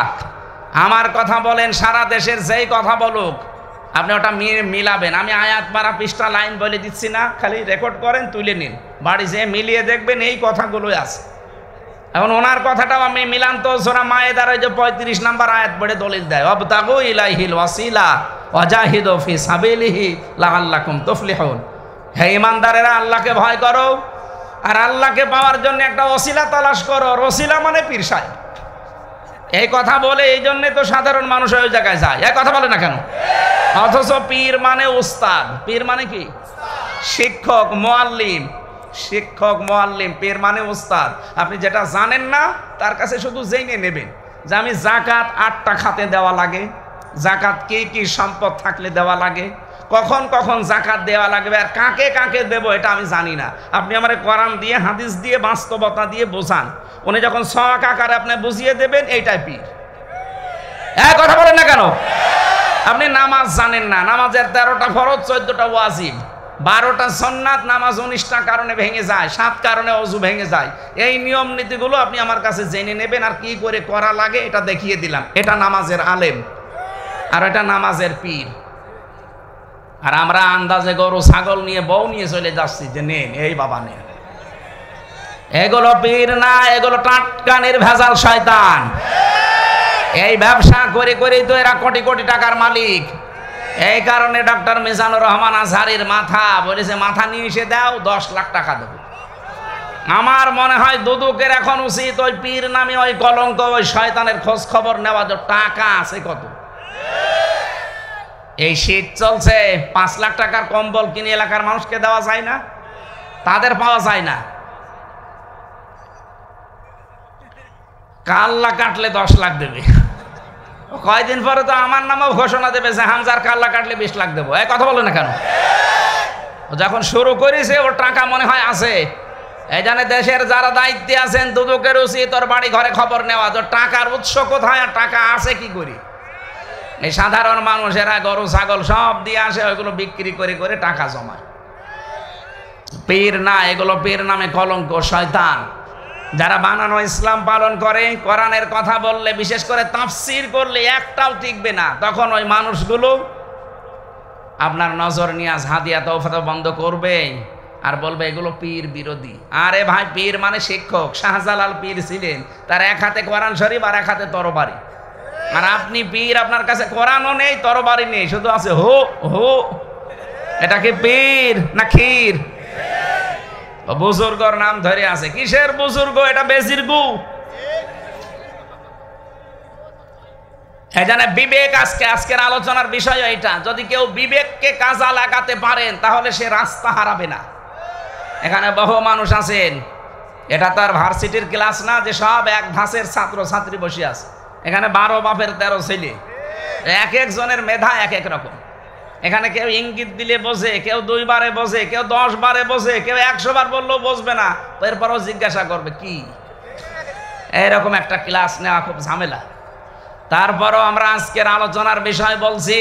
[SPEAKER 1] আমার কথা বলেন, সারা দেশের যেই কথা বলুক আপনি ওটা মিলাবেন। আমি আয়াত পারা পৃষ্ঠা লাইন বলে দিচ্ছি না, খালি রেকর্ড করেন, তুলে নিন, বাড়ি যেয়ে মিলিয়ে দেখবেন এই কথাগুলোই আছে। এখন ওনার কথাটাও আমি মিলান তো সূরা মায়েদার ওই যে 35 নম্বর আয়াত পড়ে দলিল দেয়, ওয়াবতাগু ইলাইহিল ওয়াসিলা ওয়াজাহিদু ফি সাবিলিহি লাআল্লাকুম তুফলিহুন। হে ঈমানদারেরা, আল্লাহকে ভয় করো আর আল্লাহকে পাওয়ার জন্য একটা ওসিলা তালাশ করো। ওসিলা মানে পীর সাহেব। এই কথা বলে এই জন্যে তো সাধারণ মানুষ ওই জায়গায় যায়। এই কথা বলে না কেন? অথচ পীর মানে উস্তাদ। পীর মানে কি? শিক্ষক, মুআল্লিম। শিক্ষক, মুআল্লিম। পীর মানে উস্তাদ। আপনি যেটা জানেন না তার কাছে শুধু জেনে নেবেন যে আমি জাকাত 8টা খাতে দেওয়া লাগে, জাকাত কি কি সম্পদ থাকলে দেওয়া লাগে, কখন কখন জাকাত দেওয়া লাগবে, আর কাকে কাকে দেব এটা আমি জানি না। আপনি আমার কোরআন দিয়ে, হাদিস দিয়ে, বাস্তবতা দিয়ে বোঝান। উনি যখন সওয়াক আকারে আপনি বুঝিয়ে দেবেন, এইটাই পীর। এক কথা বলেন না কেন? আপনি নামাজ জানেন না, নামাজের 13টা ফরজ, 14টা ওয়াজিব, 12টা সুন্নাত, নামাজ 19টা কারণে ভেঙে যায়, 7 কারণে ওযু ভেঙে যায়। এই নিয়ম নীতিগুলো আপনি আমার কাছে জেনে নেবেন, আর কি করে করা লাগে এটা দেখিয়ে দিলাম। এটা নামাজের আলেম আর এটা নামাজের পীর। আর আমরা আন্দাজে গরু ছাগল নিয়ে, বউ নিয়ে চলে যাচ্ছি যে নেন, এই বাবা নেন। এগুলো পীর না, এগুলো টাটকা নির্ভেজাল শয়তান। এই ব্যবসা করে করেই তো এরা কোটি কোটি টাকার মালিক। এই কারণে ডক্টর মিজানুর রহমান আজহারির মাথা বলেছে, মাথা নিয়ে এসে দাও, 10 লাখ টাকা দেবো। আমার মনে হয় দুদুকের এখন উচিত ওই পীর নামে ওই কলঙ্ক, ওই শয়তানের খোঁজ খবর নেওয়া। যে টাকা আছে কত। এই শীত চলছে, 5 লাখ টাকার কম্বল কিনে এলাকার মানুষকে দেওয়া যায় না, তাদের পাওয়া যায় না। কাল্লা কাটলে 10 লাখ দেবে। কয়দিন পরে তো আমার নামেও ঘোষণা দেবে যে হামজার কাল্লা কাটলে 20 লাখ দেবো। এই কথা বলে না কেন? যখন শুরু করেছে ওর টাকা মনে হয় আছে। এই জন্য দেশের যারা দায়িত্বে আছেন দুদকের উচিত ওর বাড়ি ঘরে খবর নেওয়া, যে টাকার উৎস কোথায় আর টাকা আছে কি করি। এই সাধারণ মানুষেরা গরু ছাগল সব দিয়ে আসে, ওইগুলো বিক্রি করে করে টাকা জমায়। পীর না, এগুলো পীর নামে কলঙ্ক, শয়তান। যারা বানানো ইসলাম পালন করে, কোরআনের কথা বললে, বিশেষ করে তাফসীর করলে একটাও টিকবে না। তখন ওই মানুষগুলো আপনার নজর নিয়াজ, হাদিয়া, তওফা বন্ধ করবে আর বলবে এগুলো পীর বিরোধী। আরে ভাই, পীর মানে শিক্ষক। শাহজালাল পীর ছিলেন, তার এক হাতে কোরআন শরীফ আর এক হাতে তরবারি। আর আপনি পীর, আপনার কাছে কোরআনও নেই, তরবারি নেই, শুধু আছে হো হো। এটা কি পীর না ক্ষীর? বুজুর্গর নাম ধরে আছে। কিসের বুজুর্গ? এটা বেজির গু। এখানে বিবেক, আজকের আলোচনার বিষয় এটা। যদি কেউ বিবেককে কাজে লাগাতে পারেন তাহলে সে রাস্তা হারাবে না। এখানে বহু মানুষ আছেন, এটা তার ভার্সিটির ক্লাস না যে সব এক ধাঁচের ছাত্র ছাত্রী বসে আছে। এখানে 12 বাপের 13 ছেলে, এক একজনের মেধা এক এক রকম। এখানে কেউ ইঙ্গিত দিলে বোঝে, কেউ 2 বারে বোঝে, কেউ 10 বারে বোঝে, কেউ 100 বার বললেও বুঝবে না, এরপরও জিজ্ঞাসা করবে কি। এরকম একটা ক্লাস নেওয়া খুব ঝামেলা। তারপরও আমরা আজকের আলোচনার বিষয় বলছি,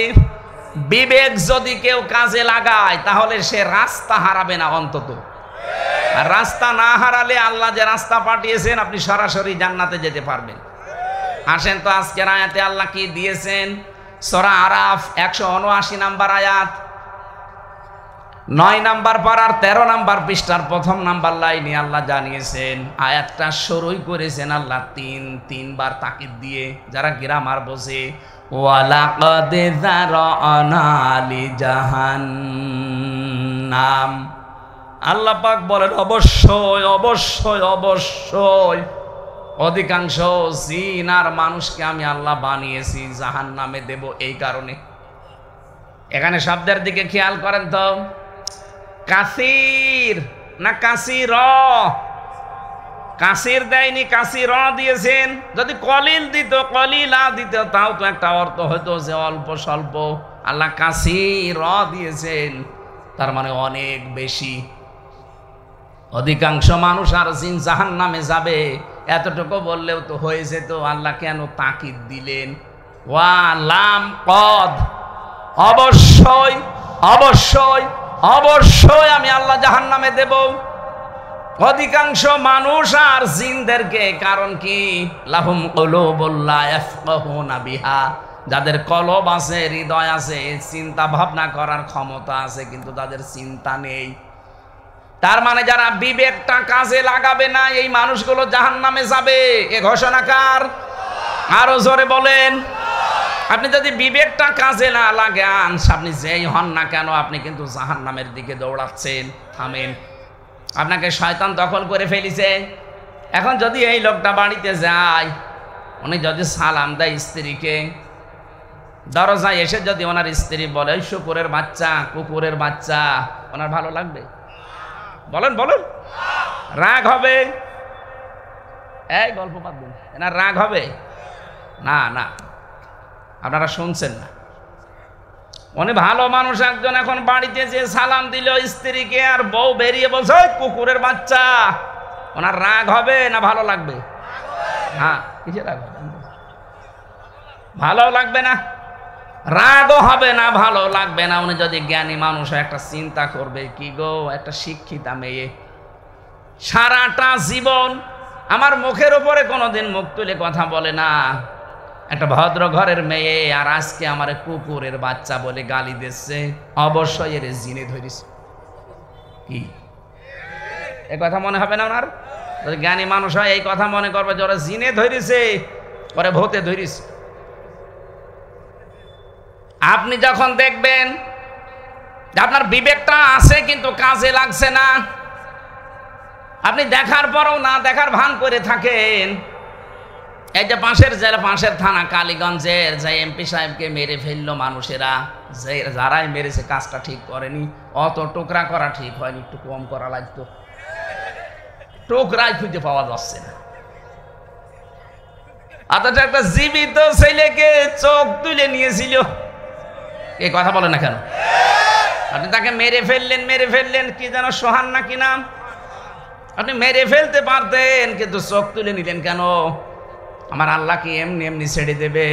[SPEAKER 1] বিবেক যদি কেউ কাজে লাগায় তাহলে সে রাস্তা হারাবে না অন্তত। আর রাস্তা না হারালে আল্লাহ যে রাস্তা পাঠিয়েছেন, আপনি সরাসরি জান্নাতে যেতে পারবেন। আসেন তো আজকের আয়াতে আল্লাহ কি দিয়েছেন। সূরা আরাফ 179 নম্বর আয়াত, 9 নম্বর পারার 13 নম্বর পৃষ্ঠার 1ম নম্বর লাইনে আল্লাহ জানিয়েছেন। আয়াতটা শুরুই করেছেন আল্লাহ 3 বার তাকিদ দিয়ে। যারা গ্রামার বোঝে, ওয়ালাকাদ যারানা লিজাহান্নাম। আল্লাহ পাক বলেন অবশ্যই অবশ্যই অবশ্যই অধিকাংশ জিন আর মানুষকে আমি আল্লাহ বানিয়েছি জাহান্নামে দেব। এই কারণে এখানে শব্দের দিকে খেয়াল করেন তো, কাসির না কাসির? কাসির দেয়নি, কাসির দিয়েছেন। যদি কলিল দিত, কলিলা দিত, তাও তো একটা অর্থ হয়তো যে অল্প স্বল্প। আল্লাহ কাসির দিয়েছেন, তার মানে অনেক বেশি। অধিকাংশ মানুষ আর জিন জাহান্নামে যাবে, এতটুকু বললেও তো হয়ে যেত। আল্লাহ কেন তাকিদ দিলেন? ওয়া লাম কদ, অবশ্যই অবশ্যই অবশ্যই আমি আল্লাহ জাহান্নামে দেব অধিকাংশ মানুষ আর জিনদেরকে। কারণ কি? লাহুম কুলুবুল লা ইয়াফকাহুনা বিহা, যাদের কলব আছে, হৃদয় আছে, চিন্তা ভাবনা করার ক্ষমতা আছে, কিন্তু তাদের চিন্তা নেই। তার মানে যারা বিবেকটা কাজে লাগাবে না, এই মানুষগুলো জাহান্নামে যাবে। এ ঘোষণা কার? আরো জোরে বলেন। আপনি যদি বিবেকটা কাজে না লাগান, আপনি যেই হন না কেন, আপনি কিন্তু জাহান্নামের দিকে দৌড়াচ্ছেন। থামেন, আপনাকে শয়তান দখল করে ফেলিছে। এখন যদি এই লোকটা বাড়িতে যায়, উনি যদি সালাম দেয় স্ত্রীকে, দরজায় এসে যদি ওনার স্ত্রী বলে শুকুরের বাচ্চা, কুকুরের বাচ্চা, ওনার ভালো লাগবে? বলেন বলেন। রাগ হবে? এই গল্প বাদ দিন, এনার রাগ হবে না? না, আপনারা শুনছেন না। উনি ভালো মানুষ একজন, এখন বাড়িতে যে সালাম দিল স্ত্রীকে, আর বউ বেরিয়ে বলছে কুকুরের বাচ্চা, ওনার রাগ হবে না ভালো লাগবে? হ্যাঁ, কিসে রাগ হবে? ভালো লাগবে না, রাগও হবে না, ভালো লাগবে না। উনি যদি জ্ঞানী মানুষ একটা চিন্তা করবে, কি গো, একটা শিক্ষিতা মেয়ে সারাটা জীবন আমার মুখের উপরে কোনোদিন মুখ তুলে কথা বলে না, একটা ভদ্র ঘরের মেয়ে, আর আজকে আমার কুকুরের বাচ্চা বলে গালি দিচ্ছে, অবশ্যই এর জিনে ধরিস। কি এ কথা মনে হবে না ওনার? যদি জ্ঞানী মানুষ হয় এই কথা মনে করবে যে ওরা জিনে ধরিছে, ওরা ভূতে ধরিস। আপনি যখন দেখবেন যে আপনার বিবেকটা আছে কিন্তু কাজে লাগছে না, আপনি দেখার পরও না দেখার ভান করে থাকেন। এই যে পাশের জেলা, পাশের থানা কালীগঞ্জের যে এমপি সাহেবকে মেরে ফেললো মানুষেরা, যে যারাই মেরেছে কাজটা ঠিক করেনি, অত টুকরা করা ঠিক হয়নি, একটু কম করা লাগতো। টুকরাই খুঁজে পাওয়া যাচ্ছে না। অথচ একটা জীবিত ছেলেকে চোখ তুলে নিয়েছিল। এই কথা বলে না কেন? আপনি তাকে মেরে ফেললেন, কি যেন সোহান নাকি নাম, আপনি মেরে ফেলতে পারতেন, কিন্তু চোখ তুলে নিলেন কেন? আমার আল্লাহ কি এমনি এমনি ছেড়ে দেবে?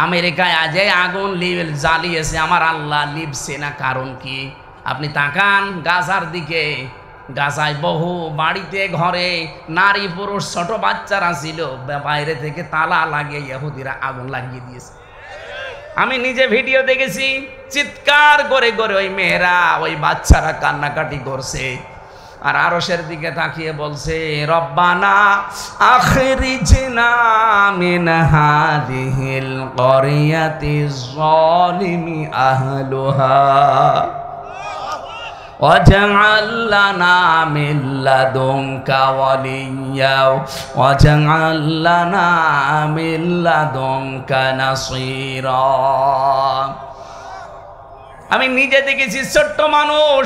[SPEAKER 1] আমেরিকায় আজ আগুন জ্বালিয়েছে, আমার আল্লাহ লিপছে না, কারণ কি? আপনি তাকান গাজার দিকে, গাজায় বহু বাড়িতে ঘরে নারী পুরুষ ছোট বাচ্চারা ছিল, বাইরে থেকে তালা লাগিয়ে ইহুদিরা আগুন লাগিয়ে দিয়েছে। আমি নিজে ভিডিও দেখেছি, চিৎকার করে করে ওই মেয়েরা, ওই বাচ্চারা কান্নাকাটি করছে, আর আরশের দিকে তাকিয়ে বলছে, রব্বানা আখরিজনা মিন হাদিহিল ক্বরিয়াতিজ যালিমি আহলুহা ওয়াজআল লানা মিন লাদুনকা ওয়ালিয়্যা ওয়াজআল লানা মিন লাদুনকা নাসীরা। আমি নিজে দেখেছি, ছোট্ট মানুষ,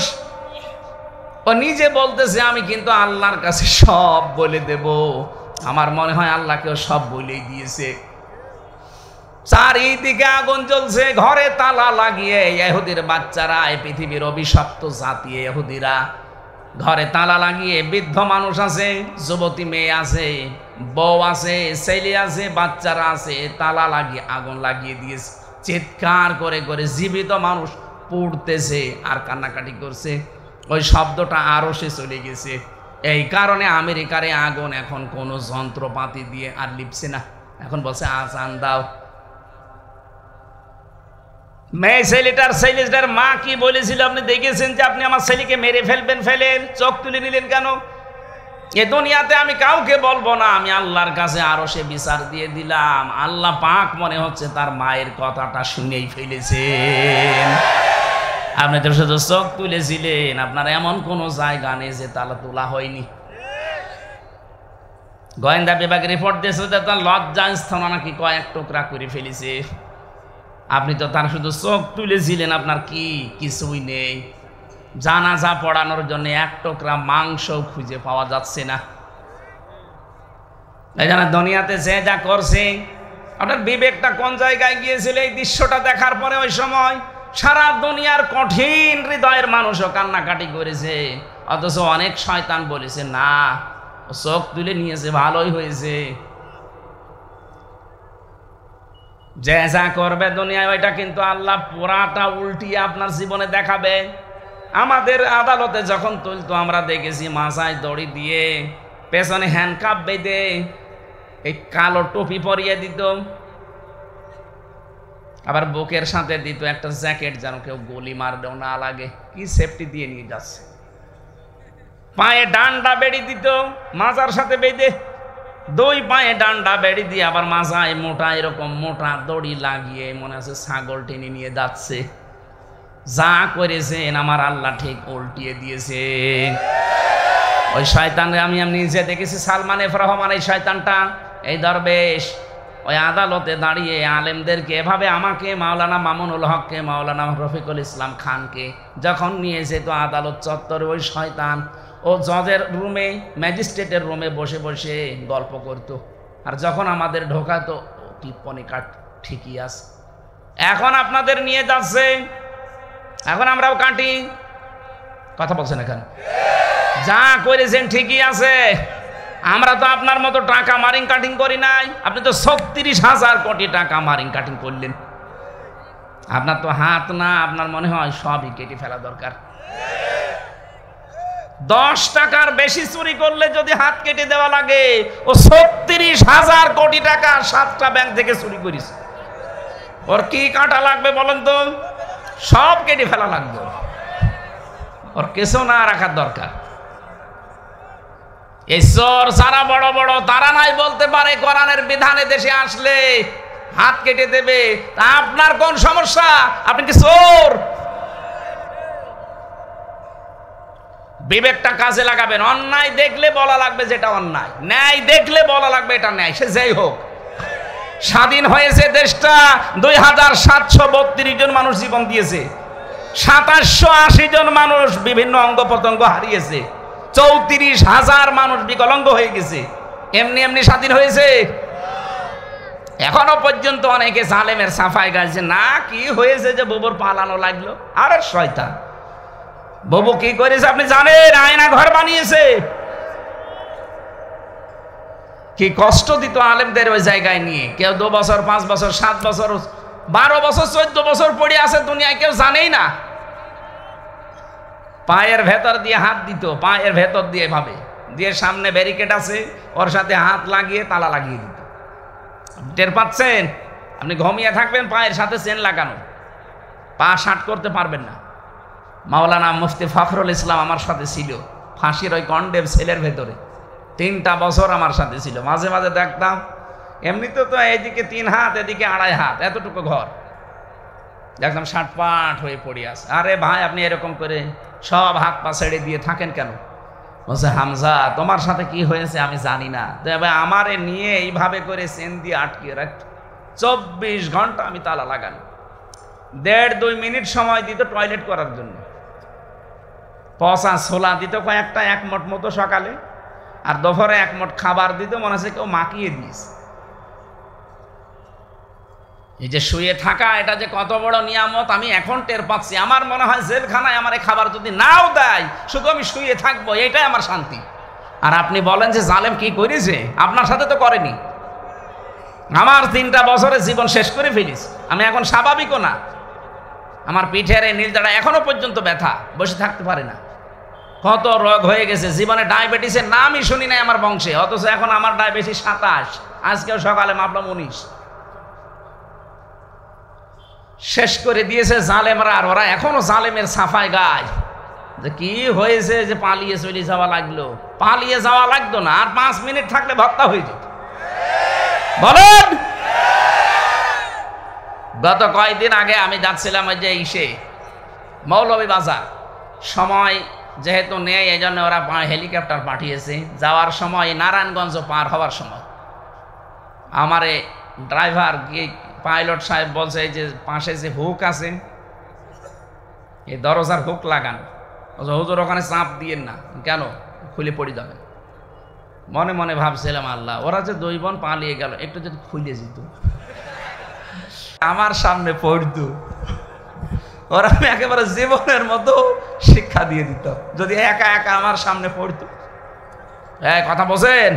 [SPEAKER 1] ও নিজে বলতেছে আমি কিন্তু আল্লাহর কাছে সব বলে দেব। আমার মনে হয় আল্লাহকেও সব বলেই দিয়েছে। চারিদিকে আগুন জ্বলছে, ঘরে তালা লাগিয়ে ইহুদির বাচ্চারা, এই পৃথিবীর অভিশপ্ত জাতি ইহুদিরা, ঘরে তালা লাগিয়ে, বৃদ্ধ মানুষ আছে, যুবতী মেয়ে আছে, বউ আছে, ছেলে আছে, বাচ্চারা আছে, তালা লাগিয়ে আগুন লাগিয়ে দিয়েছে। চিৎকার করে করে জীবিত মানুষ পুড়তেছে আর কান্নাকাটি করছে। ওই শব্দটা আরো সে চলে গেছে। এই কারণে আমেরিকার আগুন এখন কোনো যন্ত্রপাতি দিয়ে আর লিপছে না, এখন বলছে আজান দাও। মেয়ে ছেলেটার মা কি বলেছিল আপনি দেখেছেন? যে আপনি আমার ছেলেকে মেরে ফেলবেন, ফেলেন, চোখ তুলে নিলেন কেন? এ দুনিয়াতে আমি কাউকে বলবো না, আমি আল্লাহর কাছে আরো সে বিচার দিয়ে দিলাম। আল্লাহ পাক মনে হচ্ছে তার মায়ের কথাটা শুনেই ফেলেছেন। আপনি তো শুধু চোখ তুলেছিলেন, আপনার এমন কোন জায়গা নেই যে তালা তোলা হয়নি। গোয়েন্দা বিভাগ রিপোর্ট দিয়েছে যে তার লজ্জাস্থান নাকি কয়েক টুকরা করে ফেলেছে। আপনি তো তার শুধু চোখ তুলেছিলেন, আপনার কি কিছুই নেই। জানাজা পড়ানোর জন্য এক টুকরা মাংস খুঁজে পাওয়া যাচ্ছে না। এই জন্য দুনিয়াতে যে যা করছে, আপনার বিবেকটা কোন জায়গায় গিয়েছিল এই দৃশ্যটা দেখার পরে? ওই সময় সারা দুনিয়ার কঠিন হৃদয়ের মানুষও কান্নাকাটি করেছে, অথচ অনেক শয়তান বলেছে না, ও চোখ তুলে নিয়েছে, ভালোই হয়েছে। যে যা করবে দুনিয়ায় ওইটা কিন্তু আল্লাহ পুরাটা উল্টিয়ে আপনার জীবনে দেখাবে। আমাদের আদালতে যখন তুলতো আমরা দেখেছি মাথায় দড়ি দিয়ে, পেছনে হ্যান্ডকাপ বেঁধে, এই কালো টুপি পরিয়ে দিত, আবার বুকের সাথে দিত একটা জ্যাকেট যেন কেউ গুলি মারলেও না লাগে, কি সেফটি দিয়ে নিয়ে যাচ্ছে। পায়ে ডান্ডা বেড়ি দিত মাজার সাথে বেঁধে, দুই পায়ে ডান্ডা বেড়ি দিয়ে আবার মাজায় মোটা এরকম মোটা দড়ি লাগিয়ে মনে আছে ছাগল টেনে নিয়ে যাচ্ছে। যা করেছেন আমার আল্লাহ ঠিক উল্টিয়ে দিয়েছে। ওই শয়তানরে আমি নিজে দেখেছি, সালমান এফ রহমান এই শয়তানটা, এই দরবেশ ওই আদালতে দাঁড়িয়ে আলেমদেরকে এভাবে, আমাকে মাওলানা মামুনুল হককে, মাওলানা রফিকুল ইসলাম খানকে যখন নিয়ে যেত আদালত চত্বরে, ওই শয়তান ও জজের রুমে, ম্যাজিস্ট্রেটের রুমে বসে বসে গল্প করত, আর যখন আমাদের ঢোকাতো টিপ্পনি কাট ঠিকই আছে। এখন আপনাদের নিয়ে যাচ্ছে, এখন আমরাও কাটি। কথা বলছেন এখানে? যা করেছেন ঠিকই আছে, আমরা তো আপনার মতো টাকা মারিং কাটিং করি নাই। আপনি তো ৩৬,০০০ কোটি টাকা মারিং কাটিং করলেন। আপনার তো হাত না, আপনার মনে হয় সবই কেটে ফেলা দরকার। 10 টাকার বেশি চুরি করলে যদি হাত কেটে দেওয়া লাগে, ও ৩৬,০০০ কোটি টাকা 7টা ব্যাংক থেকে চুরি করিস, ওর কি কাটা লাগবে বলেন তো? সব কেটে ফেলা লাগবে, ওর কিছু না রাখার দরকার। এই চোর যারা বড় বড়, তারা নাই বলতে পারে কোরআনের বিধানে দেশে আসলে হাত কেটে দেবে, তা আপনার কোন সমস্যা? আপনি কি চোর? বিবেকটা কাজে লাগাবেন। অন্যায় দেখলে বলা লাগবে যেটা অন্যায়, ন্যায় দেখলে বলা লাগবে এটা ন্যায়, সে যেই হোক। স্বাধীন হয়েছে দেশটা, ২৭৩২ জন মানুষ জীবন দিয়েছে, ২৭৮০ জন মানুষ বিভিন্ন অঙ্গ প্রত্যঙ্গ হারিয়েছে, ৩৪,০০০ মানুষ বিকলাঙ্গ হয়ে গেছে। এমনি এমনি স্বাধীন হয়েছে? এখনো পর্যন্ত অনেকে জালেমের সাফাই গাইছে, না কি হয়েছে যে বুবুর পালানো লাগলো। আরে শয়তান, বুবু কি করেছে আপনি জানেন? আয়না ঘর বানিয়েছে। কি কষ্ট দিত আলেমদের ওই জায়গায় নিয়ে। কেউ 2 বছর, 5 বছর, 7 বছর, 12 বছর, 14 বছর পড়ে আছে দুনিয়ায়, কেউ জানেই না। পায়ের ভেতর দিয়ে হাত দিত, পায়ের ভেতর দিয়ে ভাবে দিয়ে, সামনে ব্যারিকেড আছে, ওর সাথে হাত লাগিয়ে তালা লাগিয়ে দিত। টের পাচ্ছেন? আপনি ঘুমিয়ে থাকবেন, পায়ের সাথে চেন লাগানো, পা শার্ট করতে পারবেন না। মাওলানা মুফতি ফখরুল ইসলাম আমার সাথে ছিল ফাঁসির ওই কন্ডেম সেলের ভেতরে, 3টা বছর আমার সাথে ছিল। মাঝে মাঝে দেখতাম, এমনিতে তো এদিকে 3 হাত, এদিকে 2.5 হাত, এতটুকু ঘর, একদম শাটপাট হয়ে পড়ে আছে। আরে ভাই, আপনি এরকম করে সব হাত পা ছেড়ে দিয়ে থাকেন কেন? বলছে, হামজা তোমার সাথে কি হয়েছে আমি জানি না, তবে আমারে নিয়ে এইভাবে করে চেন দিয়ে আটকিয়ে রাখত, 24 ঘন্টা আমি তালা লাগানো। 1.5-2 মিনিট সময় দিত টয়লেট করার জন্য। পচা ছোলা দিত কয়েকটা, 1 মুঠ মতো সকালে, আর দুপুরে 1 মুঠ খাবার দিত, মনে হচ্ছে কেউ মাখিয়ে দিয়েছে। এই যে শুয়ে থাকা, এটা যে কত বড় নিয়ামত আমি এখন টের পাচ্ছি। আমার মনে হয় জেলখানায় আমার খাবার যদি নাও দেয়, শুধু আমি শুয়ে থাকবো, এটাই আমার শান্তি। আর আপনি বলেন যে জালেম কি করেছে? আপনার সাথে তো করেনি। আমার 3টা বছরে জীবন শেষ করে ফেলিস, আমি এখন স্বাভাবিকও না। আমার পিঠের এই নীলদাঁড়া এখনো পর্যন্ত ব্যথা, বসে থাকতে পারে না। কত রোগ হয়ে গেছে, জীবনে ডায়াবেটিসের নামই শুনি নাই আমার বংশে, অথচ এখন আমার ডায়াবেটিস 27, আজকেও সকালে মাপলাম 19। শেষ করে দিয়েছে জালেমরা, আর ওরা এখনো জালেমের সাফাই গায়। যে কি হয়েছে যে পালিয়ে চলে যাওয়া লাগলো? পালিয়ে যাওয়া লাগতো না, আর 5 মিনিট থাকলে ভর্তা হয়ে যেত। বলেন, গত কয়েকদিন আগে আমি যাচ্ছিলাম ওই যে মৌলভী বাজার, সময় যেহেতু নেই এই জন্য ওরা হেলিকপ্টার পাঠিয়েছে। যাওয়ার সময় নারায়ণগঞ্জ পার হওয়ার সময় আমারে ড্রাইভার গিয়ে পাইলট সাহেব বলছে, এই যে পাশে যে হুক আছে, এই দরজার হুক লাগান। হুজুর ওখানে চাপ দিয়েন না, কেন? খুলে পড়ে যাবেন। মনে মনে ভাবছিলাম, আল্লাহ ওরা যে 2 বোন পালিয়ে গেল, একটু যদি খুলে যেত, আমার সামনে পড়তো, ওরা আমি একেবারে জীবনের মতো শিক্ষা দিয়ে দিত, যদি একা একা আমার সামনে পড়তো। হ্যাঁ, কথা বলছেন?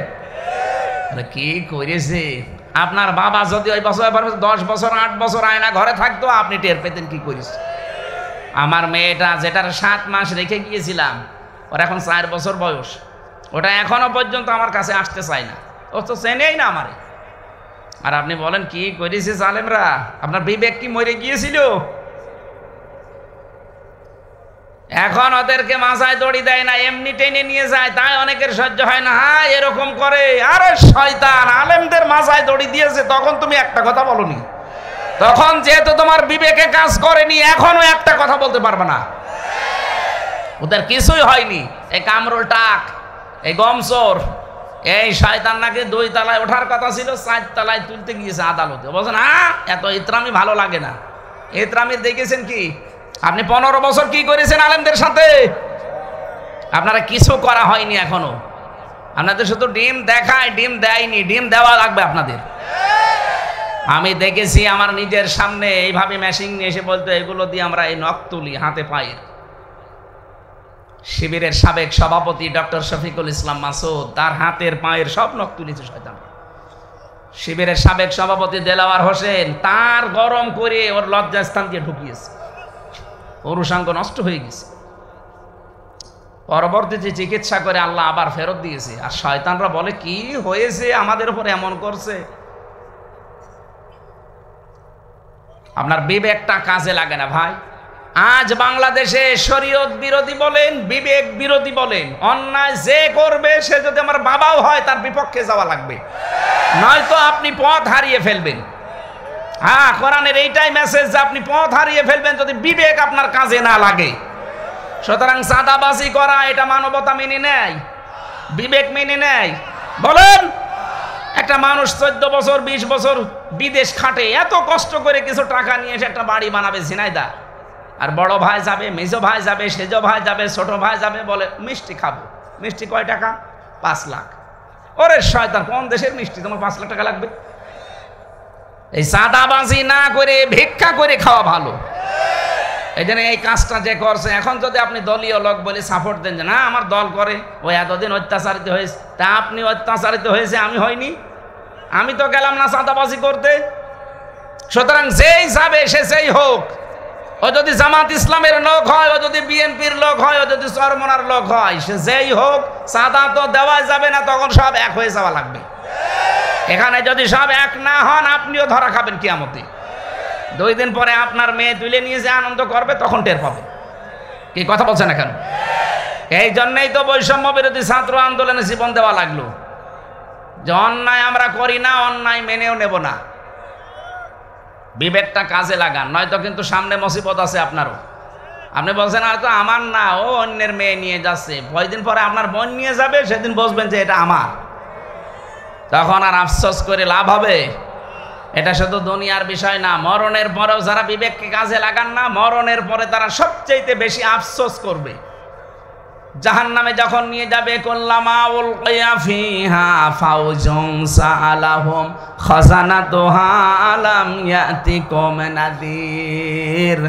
[SPEAKER 1] কি করেছে আপনার বাবা? যদি ওই বছর 10 বছর 8 বছর আয়না ঘরে থাকতো, আপনি টের পেতেন কি করিস। আমার মেয়েটা, যেটার 7 মাস রেখে গিয়েছিলাম, ওর এখন 4 বছর বয়স, ওটা এখনো পর্যন্ত আমার কাছে আসতে চায় না, ও তো চেনেই না আমারে। আর আপনি বলেন কি করেছে জালেমরা? আপনার বিবেক কি মরে গিয়েছিল? এখন ওদেরকে মাথায় দড়ি দেয় না, এমনি টেনে নিয়ে যায়, তাই অনেকের সহ্য হয় না। হ্যাঁ, এরকম করে। আরে শয়তান, আলেমদের মাথায় দড়ি দিয়েছে, তখন তুমি একটা কথা বলনি। তখন যেহেতু তোমার বিবেকে কাজ করেনি, এখনো একটা কথা বলতে পারবে না। ওদের কিছুই হয়নি। এই কামরুল টাক, এই গমচোর, এই শয়তান নাকি 2 তলায় ওঠার কথা ছিল, 4 তলায় তুলতে গিয়েছে আদালতে। বলছেন এত ইতরামি ভালো লাগে না। ইতরামি দেখেছেন কি? আপনি 15 বছর কি করেছেন আলেমদের সাথে? আপনারা কিছু করা হয়নি এখনো। আপনাদের শুধু ডিম দেখায়, ডিম দেয়নি, ডিম দেওয়া লাগবে আপনাদের। আমি দেখেছি আমার নিজের সামনে এইভাবে মেশিন নিয়ে এসে বলতো, এগুলো দিয়ে আমরা এই নখ তুলি হাতে পায়ে। শিবিরের সাবেক সভাপতি ডক্টর শফিকুল ইসলাম মাসুদ, তার হাতের পায়ের সব নখ তুলেছে শয়তান। শিবিরের সাবেক সভাপতি দেলাওয়ার হোসেন, তার গরম করে ওর লজ্জাস্থান দিয়ে ঢুকিয়েছে, পুরুষাঙ্গ নষ্ট হয়ে গেছে। পরবর্তীতে চিকিৎসা করে আল্লাহ আবার ফেরত দিয়েছে। আর শয়তানরা বলে কি হয়েছে, আমাদের উপর এমন করছে। আপনার বিবেকটা কাজে লাগে না ভাই। আজ বাংলাদেশে শরীয়ত বিরোধী বলেন, বিবেক বিরোধী বলেন, অন্যায় যে করবে সে যদি আমার বাবাও হয়, তার বিপক্ষে যাওয়া লাগবে, নয়তো আপনি পথ হারিয়ে ফেলবেন। হ্যাঁ, কোরআনের এইটাই মেসেজ যে আপনি পথ হারিয়ে ফেলবেন যদি বিবেক আপনার কাজে না লাগে। সুতরাং চাঁদাবাজি করা, এটা মানবতা মেনে নেয়, বিবেক মেনে নেয়? বলেন, একটা মানুষ 14 বছর 20 বছর বিদেশ খাটে, এত কষ্ট করে কিছু টাকা নিয়ে এসে একটা বাড়ি বানাবে ঝিনাইদা, আর বড় ভাই যাবে, মেজো ভাই যাবে, সেজো ভাই যাবে, ছোট ভাই যাবে, বলে মিষ্টি খাবো। মিষ্টি কয় টাকা? 5 লাখ। ওরে শয়তান, কোন দেশের মিষ্টি তোমার 5 লাখ টাকা লাগবে? এই চাঁদাবাজি না করে ভিক্ষা করে খাওয়া ভালো। এই জন্য এই কাজটা যে করছে, এখন যদি আপনি দলীয় লোক বলে সাপোর্ট দেন যে না আমার দল করে, ওই এতদিন অত্যাচারিত হয়েছে, তা আপনি অত্যাচারিত হয়েছে, আমি হয়নি, আমি তো গেলাম না চাঁদাবাজি করতে। সুতরাং যেই যাবে সে যেই হোক, ও যদি জামাত ইসলামের লোক হয়, ও যদি বিএনপির লোক হয়, ও যদি চরমনার লোক হয়, সে যেই হোক, চাঁদা তো দেওয়া যাবে না, তখন সব এক হয়ে যাওয়া লাগবে। এখানে যদি সব এক না হন, আপনিও ধরা খাবেন কিয়ামতে। 2 দিন পরে আপনার মেয়ে তুলে নিয়ে যে আনন্দ করবে, তখন টের পাবে। কি কথা বলছেন না কেন? এই জন্যই তো বৈষম্য বিরোধী ছাত্র আন্দোলনে জীবন দেওয়া লাগলো, যে অন্যায় আমরা করি না, অন্যায় মেনেও নেব না। বিবেকটা কাজে লাগান, নয়তো কিন্তু সামনে মুসিবত আছে আপনারও। আপনি বলছেন হয়তো আমার না, ও অন্যের মেয়ে নিয়ে যাচ্ছে, কয়দিন পরে আপনার বোন নিয়ে যাবে, সেদিন বুঝবেন যে এটা আমার, তখন আর আফসোস করে লাভ হবে? এটা শুধু দুনিয়ার বিষয় না, মরণের পরেও যারা বিবেককে কাজে লাগান না, মরণের পরে তারা সবচেয়ে বেশি আফসোস করবে। জাহান্নামে যখন নিয়ে যাবে, কুল্লামা উলকিয়া ফিহা ফাউজুন সাআলাহুম খাজানাতুহা আলাম ইয়াতিকুম নাযীর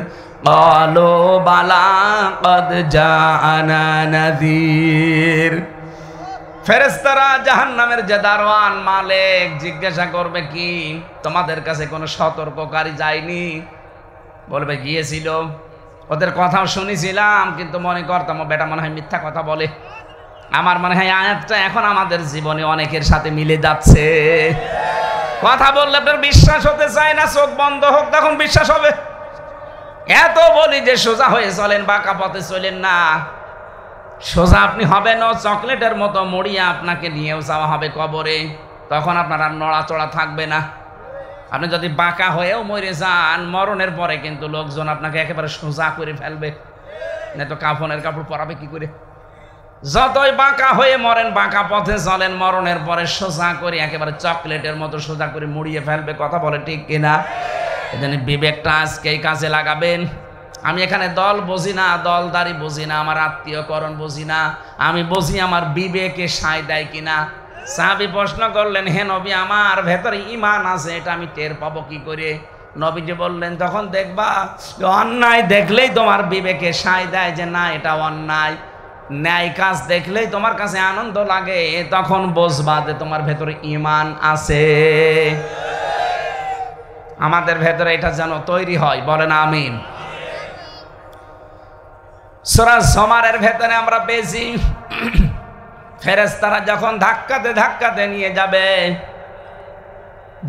[SPEAKER 1] ক্বালু বালা ক্বাদ জাআনা নাযীর। ফেরেশতারা জাহান্নামের যে দারওয়ান মালিক জিজ্ঞাসা করবে, কি তোমাদের কাছে কোনো সতর্ককারী যায়নি? বলবে গিয়েছিল, ওদের কথাও শুনেছিলাম, কিন্তু মনে করতাম ও বেটা মনে হয় মিথ্যা কথা বলে। আমার মনে হয় আয়াতটা এখন আমাদের জীবনে অনেকের সাথে মিলে যাচ্ছে। কথা বললে আপনার বিশ্বাস হতে চায় না, চোখ বন্ধ হোক তখন বিশ্বাস হবে। এত বলি যে সোজা হয়ে চলেন, বাঁকা পথে চলেন না। সোজা আপনি হবেন, চকলেটের মতো মরিয়া আপনাকে নিয়েও যাওয়া হবে কবরে, তখন আপনার আর নড়াচড়া থাকবে না। আপনি যদি বাঁকা হয়েও মরে যান, মরণের পরে কিন্তু লোকজন আপনাকে একেবারে সোজা করে ফেলবে, না তো কাফনের কাপড় পরাবে কি করে? যতই বাঁকা হয়ে মরেন, বাঁকা পথে চলেন, মরণের পরে সোজা করে একেবারে চকলেটের মতো সোজা করে মুড়িয়ে ফেলবে। কথা বলে ঠিক কিনা? এজন্য বিবেকটা আজকেই কাজে লাগাবেন। আমি এখানে দল বুঝি না, দলদারি বুঝি না, আমার আত্মীয়করণ বুঝি না, আমি বুঝি আমার বিবেকে সায় দেয় কিনা। সাহাবী প্রশ্ন করলেন, হে নবী, আমার ভেতরে ঈমান আছে, এটা আমি টের পাবো কি করে? নবীজি বললেন, তখন দেখবা অন্যায় দেখলেই তোমার বিবেকে সায় দেয় যে না এটা অন্যায়, ন্যায় কাজ দেখলেই তোমার কাছে আনন্দ লাগে, তখন বুঝবা যে তোমার ভেতরে ঈমান আছে। আমাদের ভেতরে এটা যেন তৈরি হয়, বলেন আমিন। সূরা জুমারের ভেতরে আমরা পেয়েছি ফেরেশতারা যখন ধাক্কাতে ধাক্কাতে নিয়ে যাবে,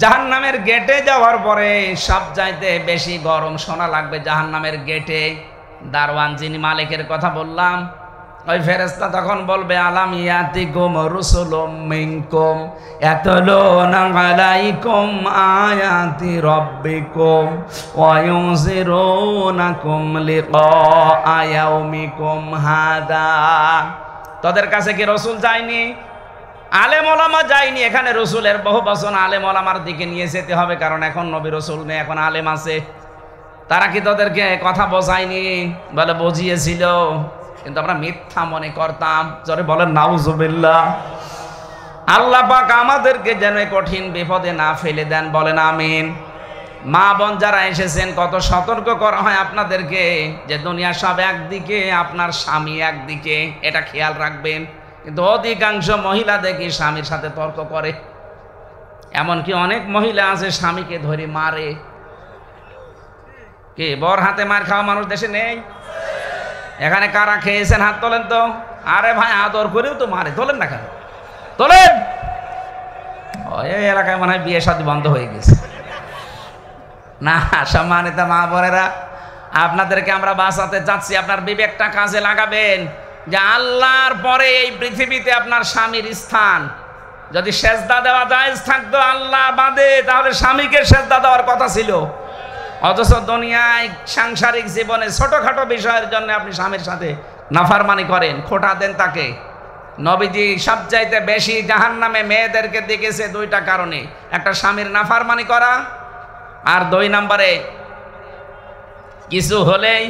[SPEAKER 1] জাহান্নামের গেটে যাওয়ার পরে সবচাইতে বেশি গরম শোনা লাগবে জাহান্নামের গেটে। দারওয়ান যিনি মালিকের কথা বললাম, ওই ফেরেশতা তখন বলবে, আলাম ইয়াতিকুম রুসুলুম মিনকুম ইয়াতলুনা আলাইকুম আয়াতি রাব্বিকুম ওয়া ইউযিরুনাকুম লিকা ইয়াউমিকুম হাদা। তোদের কাছে কি রসুল যায়নি? আলেম ওলামা যায়নি? এখানে রসুলের বহু বচন আলেম ওলামার দিকে নিয়ে যেতে হবে, কারণ এখন নবী রসুল নেই, এখন আলেম আছে। তারা কি তোদেরকে কথা বোঝায়নি? বলে বুঝিয়েছিল, কিন্তু আমরা মিথ্যা মনে করতাম। জোরে বলেন নাউজুবিল্লাহ। আল্লাহ পাক আমাদেরকে যেন কঠিন বিপদে না ফেলে দেন, বলেন আমিন। মা বোন যারা এসেছেন, কত সতর্ক করা হয় আপনাদেরকে যে দুনিয়া সব একদিকে, আপনার স্বামী একদিকে, এটা খেয়াল রাখবেন। কিন্তু অধিকাংশ মহিলা দেখি স্বামীর সাথে তর্ক করে, এমনকি অনেক মহিলা আছে স্বামীকে ধরে মারে। কে বর হাতে মার খাওয়া মানুষ দেশে নেই? এখানে কারা খেয়েছেন হাত তোলেন তো। আরে ভাই, আদর করেও তো মারে, তোলেন না কেন? তোলেন। এই এলাকায় মনে হয় বিয়ে শাদী বন্ধ হয়ে গেছে। না, সম্মানিত মা বোনেরা, আপনাদেরকে আমরা বাঁচাতে চাচ্ছি। আপনার বিবেকটা কাজে লাগাবেন যে আল্লাহর পরে এই পৃথিবীতে আপনার স্বামীর স্থান। যদি সেজদা দেওয়া জায়েজ থাকতো আল্লাহ বাদে, তাহলে স্বামীকে সেজদা দেওয়ার কথা ছিল। অথচ দুনিয়ায় সাংসারিক জীবনে ছোটখাটো বিষয়ের জন্য আপনি স্বামীর সাথে নাফরমানি করেন, খোঁটা দেন তাকে। নবীজি সবচাইতে বেশি জাহান্নামে মেয়েদেরকে দেখেছে দুইটা কারণে, একটা স্বামীর নাফরমানি করা, আর 2 নম্বরে কিছু হলেই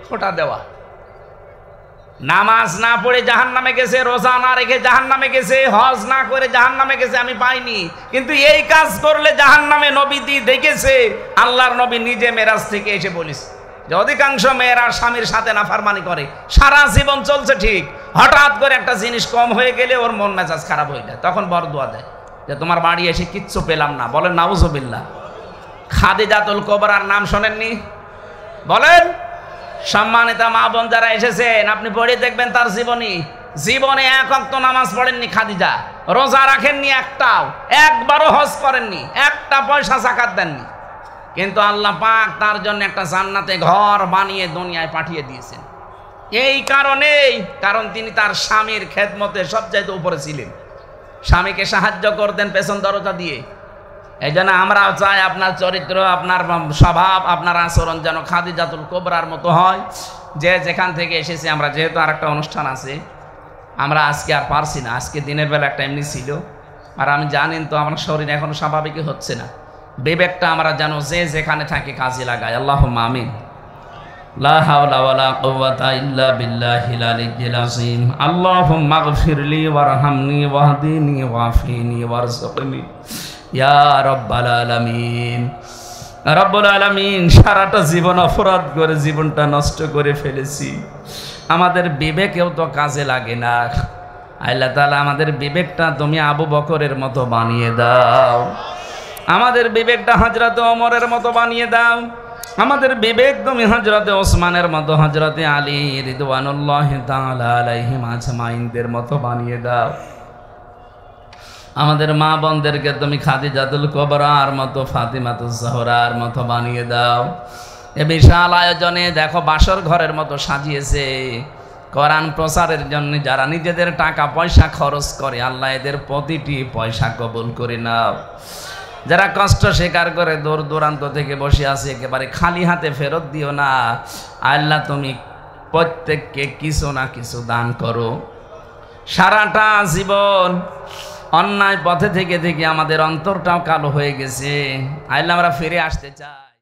[SPEAKER 1] খোঁটা দেওয়া। নামাজ না পড়ে জাহান্নামে গেছে, রোজা না রেখে জাহান্নামে গেছে, হজ না করে জাহান্নামে গেছে, আমি পাইনি। কিন্তু এই কাজ করলে জাহান্নামে নবীজি দেখেছে। আল্লাহর নবী নিজে মেরাজ থেকে এসে বলিস যে অধিকাংশ মেয়েরা স্বামীর সাথে নাফরমানি করে, সারা জীবন চলছে ঠিক, হঠাৎ করে একটা জিনিস কম হয়ে গেলে ওর মন মেজাজ খারাপ হয়ে যায়, তখন বরদুয়া দেয় যে তোমার বাড়ি এসে কিচ্ছু পেলাম না। বলেন নাউজুবিল্লাহ। খাদিজাতুল কুবরার নাম শোনেননি? বলেন। সম্মানিত মা বোন যারা এসেছেন, আপনি পড়ে দেখবেন তার জীবনে 1 ওয়াক্ত নামাজ পড়েননি খাদিজা, রোজা রাখেননি একটাও, একবারও হজ করেননি, একটা পয়সা যাকাত দেননি। কিন্তু আল্লাহ পাক তার জন্য একটা জান্নাতে ঘর বানিয়ে দুনিয়ায় পাঠিয়ে দিয়েছেন। এই কারণেই, কারণ তিনি তার স্বামীর খেদমতে সবচাইতে উপরে ছিলেন, স্বামীকে সাহায্য করতেন পেছন দরজা দিয়ে। এই জন্য আমরাও চাই আপনার চরিত্র, আপনার স্বভাব, আপনার আচরণ যেন খাদিজাতুল কুবরার মতো হয়। যে যেখান থেকে এসেছে, আমরা যেহেতু আর একটা অনুষ্ঠান আছে, আমরা আজকে আর পারছি না, আজকে দিনের বেলা একটা এমনি ছিল, আর আমি জানেন তো আমার শরীর এখনো স্বাভাবিকই হচ্ছে না। বিবেকটা আমরা যেন যে যেখানে থাকে কাজে লাগাই। আল্লাহুম্মা আমিন। লা হাওলা ওয়ালা কুওয়াতা ইল্লা বিল্লাহিল আলিয়্যিল আযীম। আল্লাহুম্মা গফিরলি ওয়ারহামনি ওয়াহদিনি ওয়াফিনি ওয়ারযুকনি ইয়া রাব্বাল আলামিন। রব্বুল আলামিন, সারাটা জীবন অপরাধ করে জীবনটা নষ্ট করে ফেলেছি, আমাদের বিবেকেও তো কাজে লাগে না। আল্লাহ তাআলা, আমাদের বিবেকটা তুমি আবু বকরের মতো বানিয়ে দাও, আমাদের বিবেকটা হযরত ওমরের মতো বানিয়ে দাও, আমাদের বিবেক তুমি হযরত ওসমানের মতো, হযরত আলী রিদওয়ানুল্লাহি তাআলা আলাইহিম আজমাইনদের মতো বানিয়ে দাও। আমাদের মা বোনদেরকে তুমি খাদিজাতুল কুবরার মতো, ফাতিমাতুজ জাহরার মতো বানিয়ে দাও। এ বিশাল আয়োজনে দেখো বাসর ঘরের মতো সাজিয়েছে কোরআন প্রচারের জন্য যারা নিজেদের টাকা পয়সা খরচ করে, আল্লাহ এদের প্রতিটি পয়সা কবুল করে নাও। যারা কষ্ট স্বীকার করে দূর দূরান্ত থেকে বসে আছে, একেবারে খালি হাতে ফেরত দিও না। আল্লাহ তুমি প্রত্যেককে কিছু না কিছু দান করো। সারাটা জীবন অন্যায় পথে থেকে থেকে আমাদের অন্তরটাও কালো হয়ে গেছে। আল্লাহ আমরা ফিরে আসতে চাই।